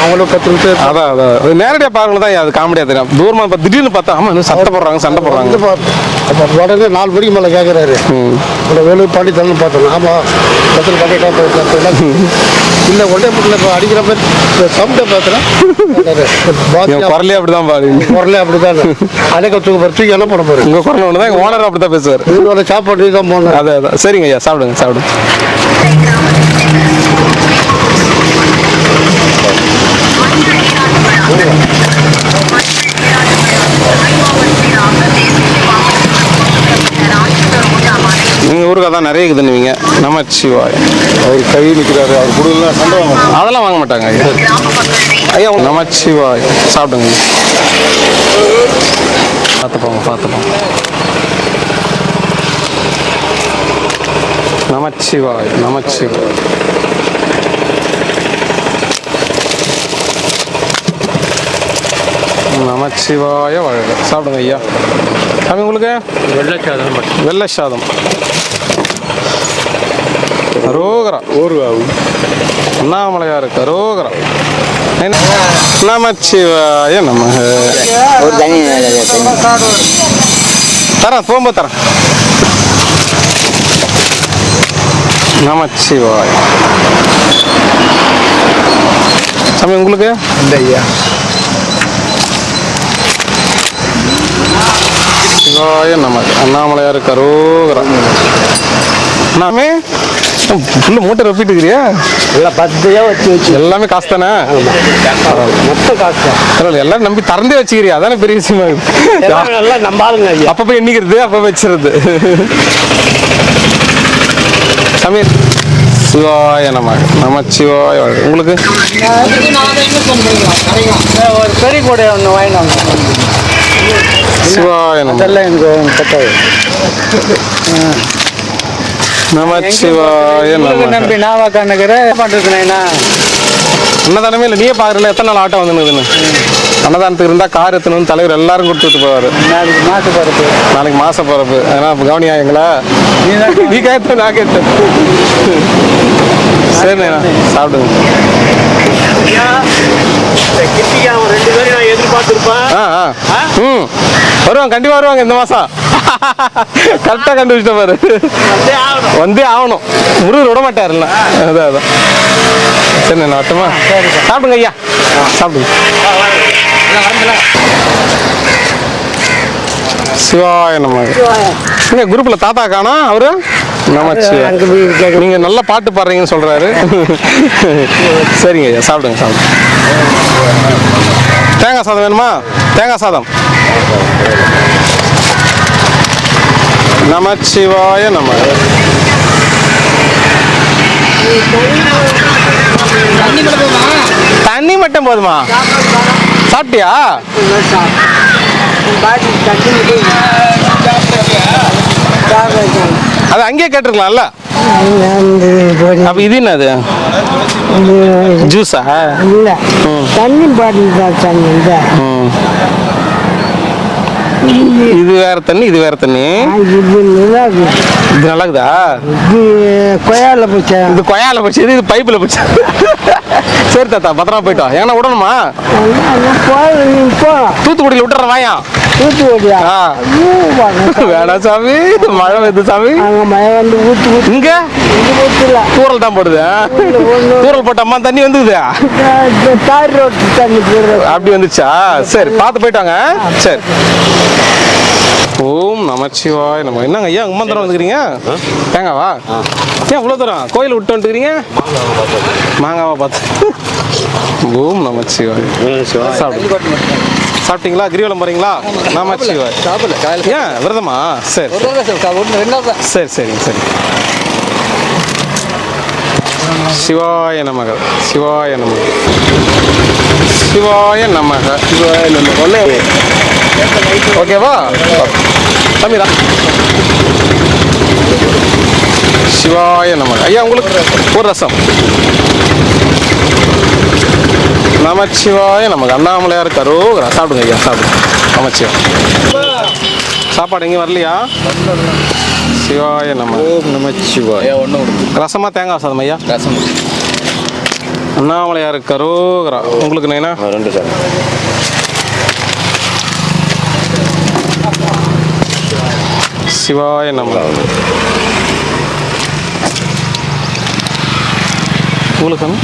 S3: அவங்களும் கற்றுக்கிட்டு
S4: அதான் நேரடியாக பார்க்கணும் தான் அது காமெடியாக தெரியும். தூரமாக திடீர்னு பார்த்தா ஆமாம் இன்னும் சண்டை போடுறாங்க.
S3: உடனே 4 மணிக்கு மேலே கேட்குறாரு. வேலூர் பாண்டி தரணும் பார்த்தோம். ஆமாம் பத்தில் கடையாக போயிட்டு இல்லை ஒட்டேப்பட்டில் இப்போ அடிக்கிற மாதிரி சவுண்டை பார்த்தேன்னா
S4: குரலே அப்படிதான் பாரு.
S3: குரலே அப்படி தான் அடைக்க தூக்கி என்ன பண்ண போகிறேன்.
S4: உங்க குரல் ஒன்று தான் எங்கள் ஓனர் அப்படி தான் பேசுவார்.
S3: இவரோட சாப்பாடு தான் போனேன்.
S4: அதான் சரிங்க ஐயா, சாப்பிடுங்க சாப்பிடுங்க. நீங்கள் ஊருக்கு தான் நிறைய இருக்குதுன்னுவீங்க. நமச்சிவாய்.
S3: அவர் கை நிற்கிறாரு, அவர் கொடுக்கலாம் சண்டை வாங்க.
S4: அதெல்லாம் வாங்க மாட்டாங்க ஐயா. ஐயா நமச்சிவாய். சாப்பிடுங்க. பார்த்துப்போங்க பார்த்துப்போங்க. நமச்சிவாய் நமச்சிவாய். நமச்சிவாய வாழ்க. சாப்பிடுங்க ஐயா. சாமி உங்களுக்கு வெள்ளை சாதம். அரோகரா. அண்ணாமலையார் அரோகரா. நமச்சிவாய நம. தரேன் போகும்போது தரேன். நமச்சிவாய். சாமி உங்களுக்கு
S3: இந்த ஐயா
S4: சிவாய நம. அண்ணாமலையார் அரோகரா. நாமே ஃபுல்லு மூட்டை ரப்பிட்டு இருக்கிறியா?
S3: எல்லாம் 10 வச்சு
S4: எல்லாமே காசு தானே?
S3: மொத்த காசு
S4: பரவாயில்ல, எல்லாரும் நம்பி திறந்தே வச்சுக்கிறியா? அதானே பெரிய விஷயமா இருக்கு.
S3: எல்லாம் நம்பாளுங்க ஐயா.
S4: அப்போ போய் எண்ணிக்கிறது, அப்போ வச்சுறது. சமீர் சிவாய நம. நமச்சிவாய வாழ்க. உங்களுக்கு
S5: ஒரு பெரிய கூடை ஒன்று வாங்கினாங்க.
S4: சிவாய நம.
S5: அதெல்லாம் எனக்கு பத்தாது.
S4: நமச்சிவாய நம.
S5: நம்பி நான் உக்காந்துக்கிறேன் பண்ணுறதுனா
S4: அன்னதானமே இல்லை, நீயே பாக்குறல எத்தனை நாள் ஆட்டம் வந்துன்னு. அன்னதானத்துக்கு இருந்தால் கார் எத்தணும் தலைவர் எல்லாரும் கொடுத்துட்டு போவார்.
S5: நாளைக்கு மாச பிறப்பு.
S4: நாளைக்கு மாச பிறப்பு. அதனால் கவனியா எங்களா நீ கேட்ட நான் கேட்டேன். சரிண்ணே சாப்பிடுங்க.
S3: ரெண்டு பேரும் நான் எதிர்பார்த்துருப்பேன்.
S4: ம் வருவாங்க, கண்டிப்பாக வருவாங்க இந்த மாதம். கரெக்டாக கண்டுபிடிச்சிட்ட பாரு. வந்தே ஆகணும். முருகர் விட மாட்டாருல்ல. அதான் அதான். சரிண்ணே நான் வரட்டுமா? சாப்பிடுங்க ஐயா, சாப்பிடுங்க. சிவாய நம்ம. இங்க குரூப்ல தாத்தா காணா அவரு. நமச்சிவாய். நீங்க நல்லா பாட்டு பாடுறீங்கன்னு சொல்றாரு. சரிங்க ஐயா, சாப்பிடுங்க சாப்பிடுங்க. தேங்காய் சாதம் வேணுமா? தேங்காய் சாதம். நமச்சிவாய நம. தண்ணி மட்டும் போதுமா? சாப்பிட்டியா? அது அங்கேயே கேட்டிருக்கலாம்ல. அப்ப இது என்னது? ஜூஸா?
S5: இல்லை தண்ணி பாட்டில் தான் தண்ணி.
S4: இது வேற தண்ணி, இது வேற தண்ணி.
S5: இது நல்லா இருக்கு.
S4: இது நல்லா இருக்குதா?
S5: இது கொய்யால போச்சா?
S4: இது கொய்யால போச்சு, இது பைப்புல போச்சு. சரி தாத்தா, பத்திரமா போயிட்டோம். ஏன்னா விடணுமா? தூத்துக்குடியில் விட்டுறேன் வாயா.
S5: தூத்துக்குடியா?
S4: வேணாம் சாமி, மழை வருது சாமி.
S5: மழை வந்து ஊத்து
S4: இங்க தூரல் தான் போடுது. தூரல் போட்ட அம்மா தண்ணி வந்துக்குது.
S5: தார் ரோட்டு தண்ணி
S4: அப்படி வந்துச்சா? சரி பார்த்து போயிட்டாங்க. சரி. ஓம் நமச்சிவாய் நம்ம. என்னங்க ஐயா உம்மா தூரம் வந்துக்கிறீங்க? தேங்காவா? ஏன் இவ்வளோ தூரம் கோயில் விட்டு வந்துக்கிறீங்க? மாங்காவா பார்த்து. ஓம் நமச்சிவாய். சாப்பிட்டீங்களா? கிரிவலம் போறீங்களா? நமச்சிவாய். ஏன் விரதமா? சரி சரி சரி சரி. சிவாய நமக. சிவாய நமக. சிவாய நமக. சிவாய நமக. ஓகேவா தமிழா? சிவாய நமக. ஐயா உங்களுக்கு ஒரு ரசம். நமச்சிவாய நமக்கு. அண்ணாமலையார் அரோகரா. சாப்பிடுங்க ஐயா, சாப்பிடுங்க. நமச்சிவாய். சாப்பாடு எங்கேயும் வரலையா? சிவாய நம. நமச்சிவாய். ரசமா தேங்காய் சாதம் ஐயா? ரசம். அண்ணாமலையார் அரோகரா. உங்களுக்கு நைனா? 2 சார். சிவாய நம. உங்களுக்கு சாமி.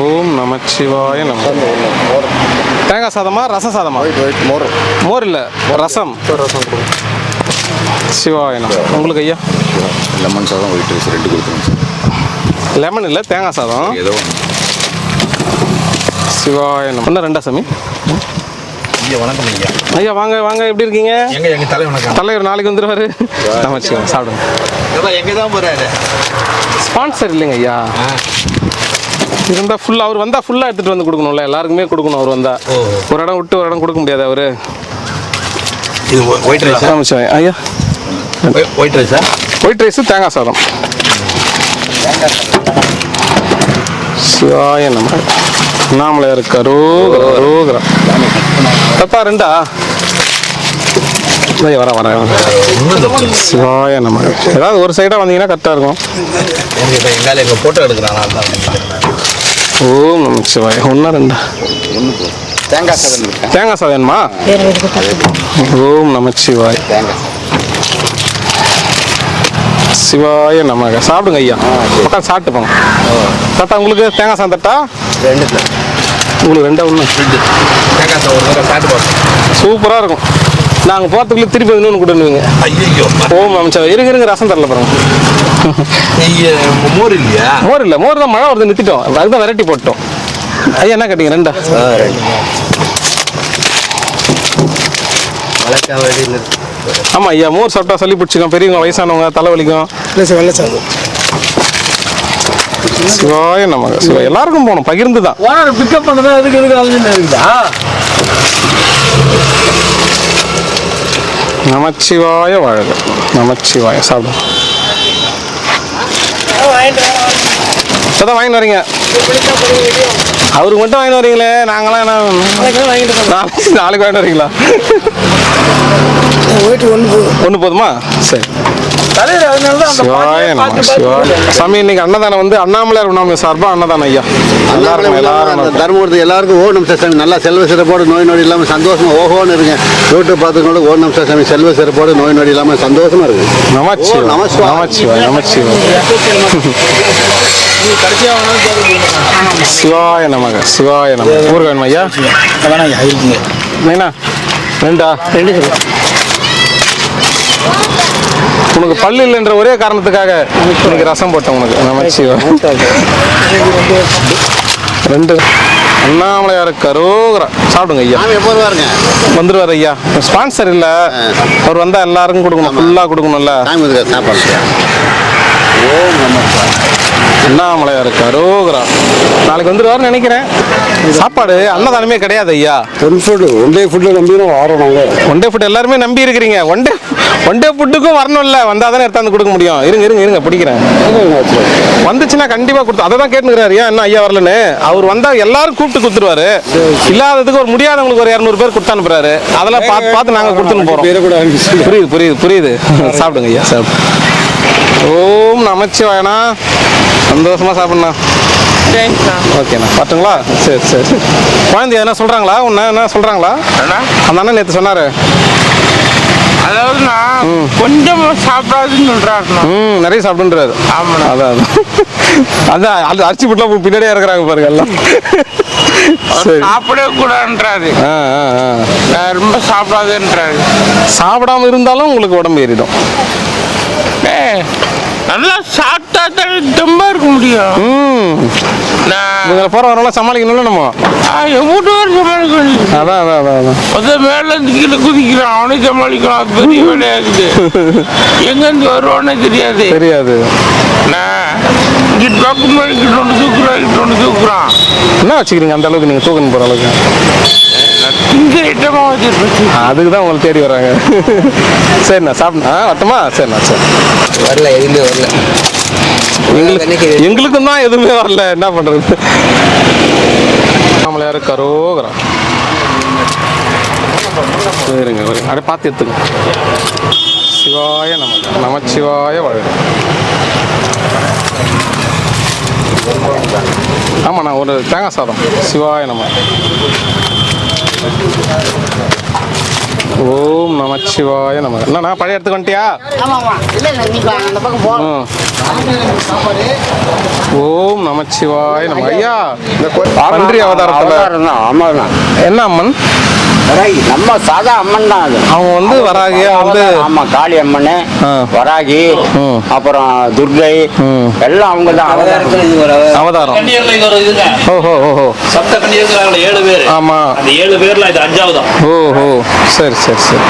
S4: ஓம் நமச்சிவாய நம. தேங்காய் சாதமா ரசம் சாதமா? மோர் இல்லை, ரசம். சிவாய நம. உங்களுக்கு ஐயா?
S3: லெமன் சாதம் ஒயிட் ரைஸ் 2 கொடுத்துருங்க.
S4: லெமன் இல்லை, தேங்காய் சாதம்.
S3: ஏதோ
S4: சிவாய நம. என்ன 2 சாமி?
S6: ஐயா வணக்கம் ஐயா.
S4: ஐயா வாங்க வாங்க, எப்படி இருக்கீங்க?
S6: எங்க தலை வணக்கம்.
S4: தலைவர் நாளைக்கு வந்துடுவாரு. நமச்சிவாய. சாப்பிடுங்க.
S6: எங்க தான் போறாரு?
S4: ஸ்பான்சர் இல்லைங்க ஐயா. இருந்தால் ஃபுல்லாக அவர் வந்தால் ஃபுல்லாக எடுத்துகிட்டு வந்து கொடுக்கணும்ல, எல்லாருக்குமே கொடுக்கணும். அவர் வந்தால் ஒரு இடம் விட்டு ஒரு இடம் கொடுக்க முடியாது அவர்.
S6: இது ஒயிட் ரைஸ்.
S4: நமச்சிவாய. ஐயா
S6: ஒயிட் ரைஸா?
S4: ஒயிட் ரைஸு தேங்காய் சாதம். சிவாய நம்ம. அண்ணாமலையார் கரோகரா. தப்பா 2 வரேன். சிவாய நம்ம. ஏதாவது ஒரு சைடாக வந்தீங்கன்னா கரெக்டாக இருக்கும்.
S6: எங்க போட்டோ எடுக்கிறான்.
S4: ஓம் நம சிவாய. 1 2
S3: தேங்காய் சாதம் இருக்கா?
S4: தேங்காய் சாதம்மா. ஓம் நமச்சிவாய். சிவாய நமக. சாப்பிடுங்க ஐயா. உட்காந்து சாப்பிட்டு போங்க. தாத்தா உங்களுக்கு தேங்காய் சாதம் தட்டா?
S3: 2
S4: உங்களுக்கு 2 1
S6: தேங்காய் சாதம் சாப்பிட்டு போகிறோம்.
S4: சூப்பராக இருக்கும். நாங்கள் போகிறதுக்குள்ளே திருப்பி இன்னொன்று கொடுத்துருவீங்க.
S6: ஐயோ
S4: ஓம் நமச்சிவாய். இருங்க ரசம் தரல பாருங்க.
S6: மோர் இல்லையா?
S4: மோர் இல்லை, மோர் தான் மழை வருது நிறுத்திட்டோம். அதுதான் வெரைட்டி போட்டோம். ஐயா என்ன கேட்டீங்க? 2 ஆமாம் ஐயா. மோர் சாப்பிட்டா சளி பிடிச்சிக்கும், பெரியவங்க வயசானவங்க தலைவலிக்கும்.
S7: வெள்ளை சாதம்.
S4: சிவாய நமக. சிவாய். எல்லாருக்கும் போகணும், பகிர்ந்து தான்.
S7: ஓனர் பிக்கப் பண்ணுறது அதுக்கு இருக்குதா?
S4: நமச்சிவாய வாழ்க. நமச்சிவாய. சாப்பிடும். இப்போதான் வாங்கிட்டு வரீங்க. அவருக்கு மட்டும் வாங்கிட்டு வரீங்களே, நாங்களாம் என்ன நாளைக்கு வாங்கிட்டு வரீங்களா? ஒன்று போதுமா? சரி. சிவாய நம. சிவாய. சாமி இன்னைக்கு அன்னதானம் வந்து அண்ணாமலையார் உண்ணாமை சார்பாக அன்னதானம் ஐயா. எல்லாரும்
S3: தர்மபுரத்து எல்லாருக்கும் ஓ நமஸ்தே சாமி. நல்லா செல்வ சிறப்போடு நோய் நொடி இல்லாமல் சந்தோஷமா ஓஹோன்னு இருங்க. யூடியூப் பார்த்துக்கணும். ஓ நமஸ்தே சாமி. செல்வ சிறப்போடு நோய் நொடி இல்லாமல் சந்தோஷமா இருக்கு.
S4: நமச்சிவாய. நமச்சிவாய. நமச்சிவாய. சிவாய நமக. சிவாய நம. ஊருக்கு வேணுமா ஐயா? வேணா 2 உனக்கு பல்லு இல்லைன்ற ஒரே காரணத்துக்காக இன்னைக்கு ரசம் போட்டேன் உனக்கு. நமச்சிவாய. 2 அண்ணாமலையார் கரோகரா. சாப்பிடுங்க ஐயா.
S3: சாமி எப்போ வருவாருங்க?
S4: வந்துடுவார் ஐயா. ஸ்பான்சர் இல்லை, அவர் வந்தால் எல்லாருக்கும் கொடுக்கணும், ஃபுல்லாக கொடுக்கணும்ல.
S3: சாமி வந்து சாப்பாடு. ஓம் நமஸ்தே.
S4: அண்ணாமலையார் கரோகரா. நாளைக்கு வந்துடுவார்னு நினைக்கிறேன். சாப்பாடு அன்னதானமே கிடையாது ஐயா.
S3: ஒன் டே ஃபுட்டு நம்பிடும் வரோம் நாங்கள்.
S4: ஒன் டே ஃபுட் எல்லாருமே நம்பி இருக்கிறீங்க. ஒன் டே ஃபுட்டுக்கும் வரணும்ல, வந்தால் தானே எடுத்தாந்து கொடுக்க முடியும். இருங்க பிடிக்கிறேன். வந்துச்சுன்னா கண்டிப்பாக கொடுத்து அதை தான் கேட்டுக்கிறாரு. ஏன் என்ன ஐயா வரலன்னு. அவர் வந்தால் எல்லாரும் கூப்பிட்டு கொடுத்துருவாரு. இல்லாததுக்கு ஒரு முடியாதவங்களுக்கு ஒரு 200 பேர் கொடுத்து அனுப்புறாரு. அதெல்லாம் பார்த்து நாங்கள் கொடுத்துன்னு போகிறோம். புரியுது. சாப்பிடுங்க ஐயா. சாப்பிடு. ஓம் நமச்சிவாயனா. சந்தோஷமா சாப்பிட்ண்ணா. ஓகேண்ணா. பார்த்துங்களா? சரி. குழந்தைய என்ன சொல்கிறாங்களா? என்ன சொல்கிறாங்களா? அந்த அண்ணன் நேற்று சொன்னார்.
S7: அதாவது கொஞ்சம் சாப்பிடாதுன்னு சொல்றாருண்ணா.
S4: நிறைய சாப்பிடுன்றாரு.
S7: ஆமாண்ணா.
S4: அதான் அது அரிசி புட்டெலாம் பின்னாடியே இருக்கிறாங்க பாருங்க எல்லாம். சரி.
S7: சாப்பிடவே கூடாதுன்றாரு. ரொம்ப சாப்பிடாதுன்றாரு.
S4: சாப்பிடாம இருந்தாலும் உங்களுக்கு உடம்பு ஏறிடும்.
S7: நல்லா சாப்பிட்டா தான் தெம்பா இருக்க முடியும்.
S4: போற வரலாம் சமாளிக்கணும்ல நம்ம.
S7: என் வீட்டுக்காரர் சமாளிக்கணும்.
S4: அதான்
S7: மேல இருந்து கீழே குதிக்கிறான், அவனே சமாளிக்கலாம். அது பெரிய வேலையாகுது. எங்க இருந்து வருவானே தெரியாது. தூக்குறான்.
S4: என்ன வச்சுக்கிறீங்க அந்த அளவுக்கு? நீங்க தூக்கணும் போற அளவுக்கு அதுக்கு தான் உங்களுக்கு தேடி வராங்க. சரிண்ணா சாப்பிடுண்ணா. வட்டமா? சரிண்ணா. சரி.
S6: வரல, எதுவுமே வரல.
S4: எங்களுக்கும் தான் எதுவுமே வரல. என்ன பண்றது? நம்மள யாரும் கரோகரா. சரிங்க. அப்படியே பார்த்து எடுத்துங்க. சிவாய நமச்சிவாய வாழ்க. ஆமாண்ணா. ஒரு தேங்காய் சாதம். சிவாய நம்ம. ஓம் நமச்சிவாய நம. என்னண்ணா பழைய இடத்துக்கு வந்துட்டியா? ஓம் நமச்சிவாய நம. ஐயா பன்றி அவதாரத்துல என்ன அம்மன்?
S8: நம்ம சாதா அம்மன் தான் அது.
S4: அவங்க வந்து வராகியா வந்து?
S8: ஆமா, காளி அம்மன், வராகி, அப்புறம் துர்கை, எல்லாம் அவங்க தான்
S4: அவதாரம். ஓஹோ ஓஹோ.
S9: சப்த கன்னியர்கள் 7 பேர்.
S4: ஆமா,
S9: அந்த 7 பேர்ல இது 5வது.
S4: ஓஹோ, சரி சரி சரி.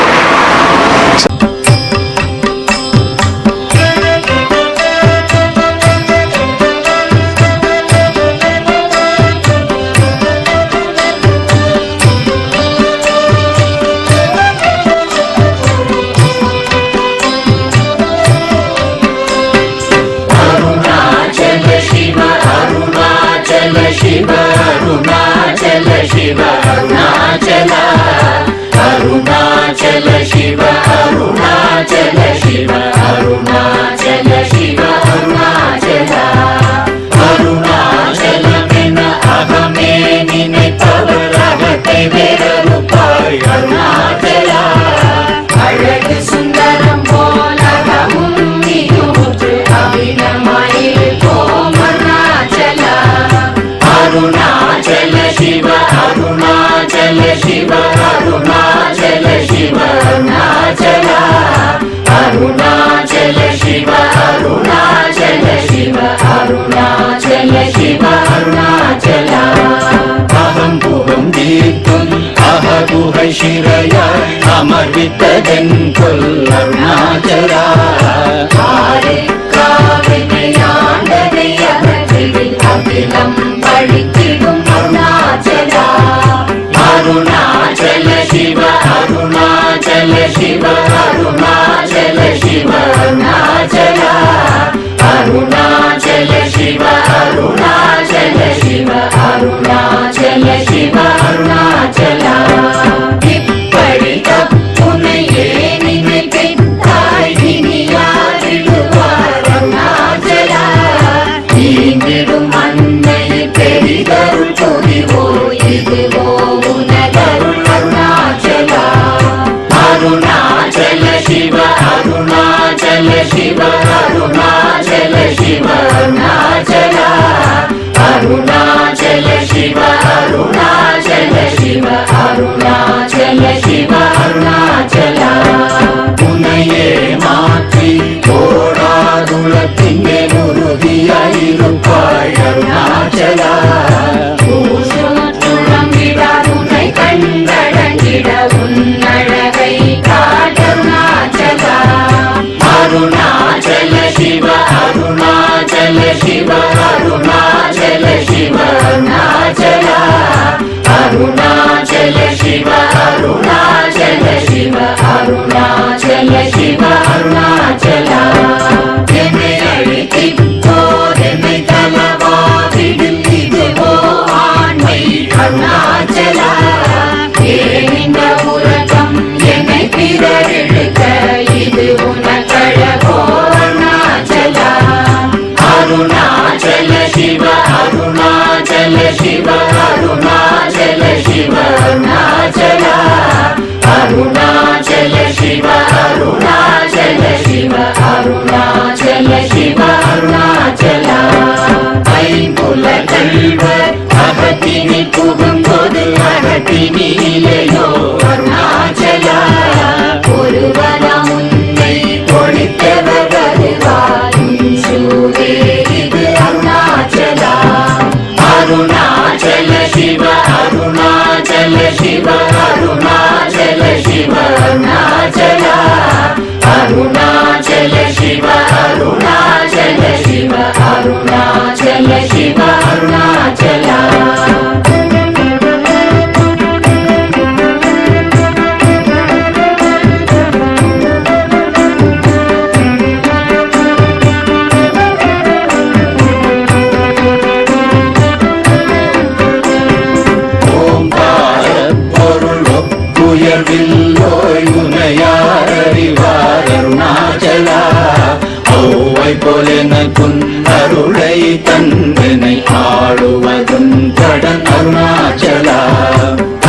S10: அருளை தந்தனை ஆடுவதும் கடன் அருணாச்சலா.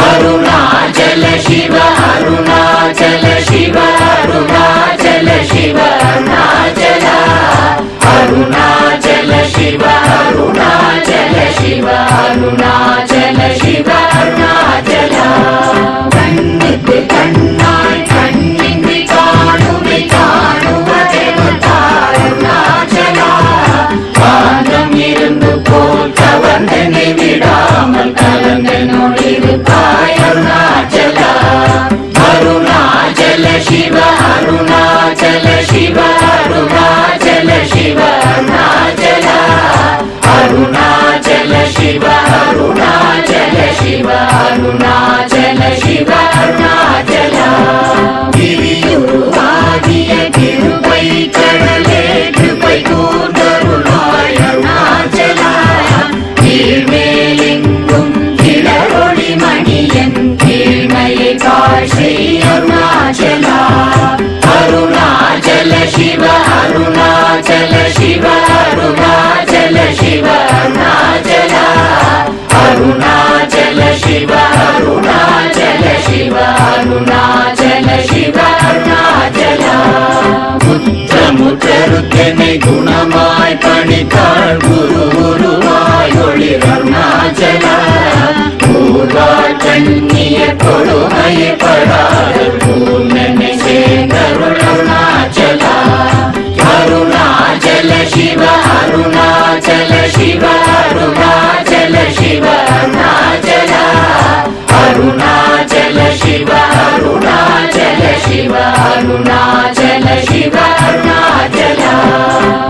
S10: அருணாச்சல சிவ அருணாச்சல அருணாச்சல சிவ அருணாச்சலா கண்ணுக்கு கண்ணாய் கண்ணின்றி காணுமை காணுவதெவதா அருணாச்சலா காந்தம் இருந்து போல் கவர்ந்தனை விடாமல் கலந்து நொழிருப்பாய் அருணாச்சலா அருணாச்சல சிவ அருணாச்சல சிவ அருணாச்சல சிவ அருணாச்சலா அருணாச்சல சிவ அருணாச்சல சிவ அருணாச்சல சிவ அருணாச்சலா கிரியுருவாகிய கிருபை கடலே கிருபை கூர்ந்தருளாய் அருணாச்சலா கீழ்மேலெங்கும் கிளரொளி மணியன் கீழ்மையை காட்சி அருணாச்சலா அருணாச்சல சிவ அருணாச்சல சிவ அருணாச்சல சிவ அருணாச்சலா அருணாச்சல சிவ அருணாச்சல சிவ அருணாச்சல சிவ அருணாச்சலா முற்றமுற்றருக்கெனை குணமாய் பணித்தாள் குரு குருவாய் ஒளிர் அருணாச்சலா ஊர்வாழ் கண்ணிய கொடுமையை படாத பூர்ணனை சேர்ந்தருள் அருணாச்சலா அருணாச்சல சிவ அருணாச்சல சிவ அருணாச்சல சிவ அருணாச்சலா அருணாச்சல சிவ அருணாச்சல சிவ அருணாச்சல சிவ அருணாச்சலா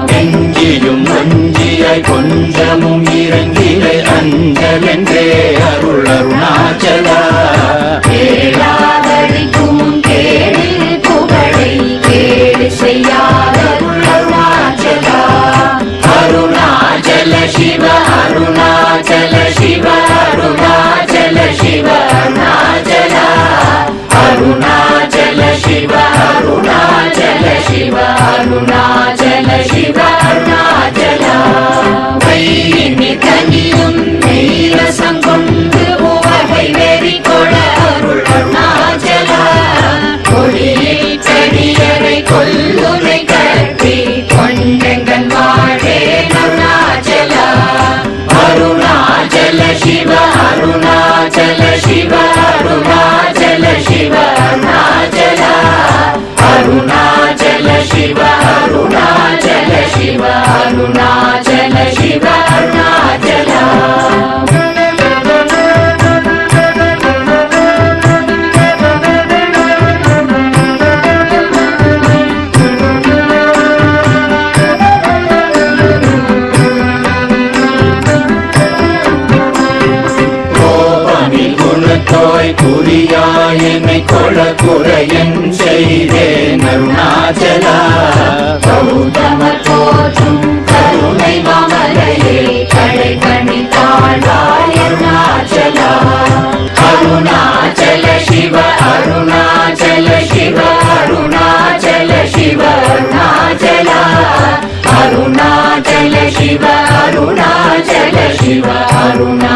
S10: நெஞ்சியும் மஞ்சியாய் கொஞ்சமும் இறங்கிலை அஞ்சலென்றே அருள் அருணாச்சலா கேளாதடிக்கும் கேடு புகழை கேடு செய்யாத அருணாச்சலா அருணாச்சல சிவ அருணாச்சல சிவ அருணாச்சல சிவ அருணாச்சலா அருணாச்சல சிவ அருணாச்சல சிவ அருணாச்சல சிவ அருணாச்சலா கையினி தனியும் நீரசம் கொண்டு உவகை வெறி கொள அருள் அருணாச்சலா கொடியில் கடியரை கொல்லுனை கட்டி கொண்டெங்கன் வாழே அருணாச்சலா அருணாச்சல சிவ அருணாச்சல சிவ அருணாச்சல சிவ அருணாச்சலா அருணாச்சல சிவ அருணாச்சல சிவ அருணாச்சல சிவ அருணாச்சலா கோபமில் குணத்தோய் குறியாய் என்னை கொள குறையன் செய்தேன் அருணாச்சலா கௌதமர் போற்றும் கருணை மாமலையே கடை கணி தாழ்வாய் அருணாச்சலா அருணாச்சல சிவ அருணாச்சல சிவ அருணாச்சல சிவ அருணாச்சலா அருணாச்சல சிவ அருணாச்சல சிவ அருணா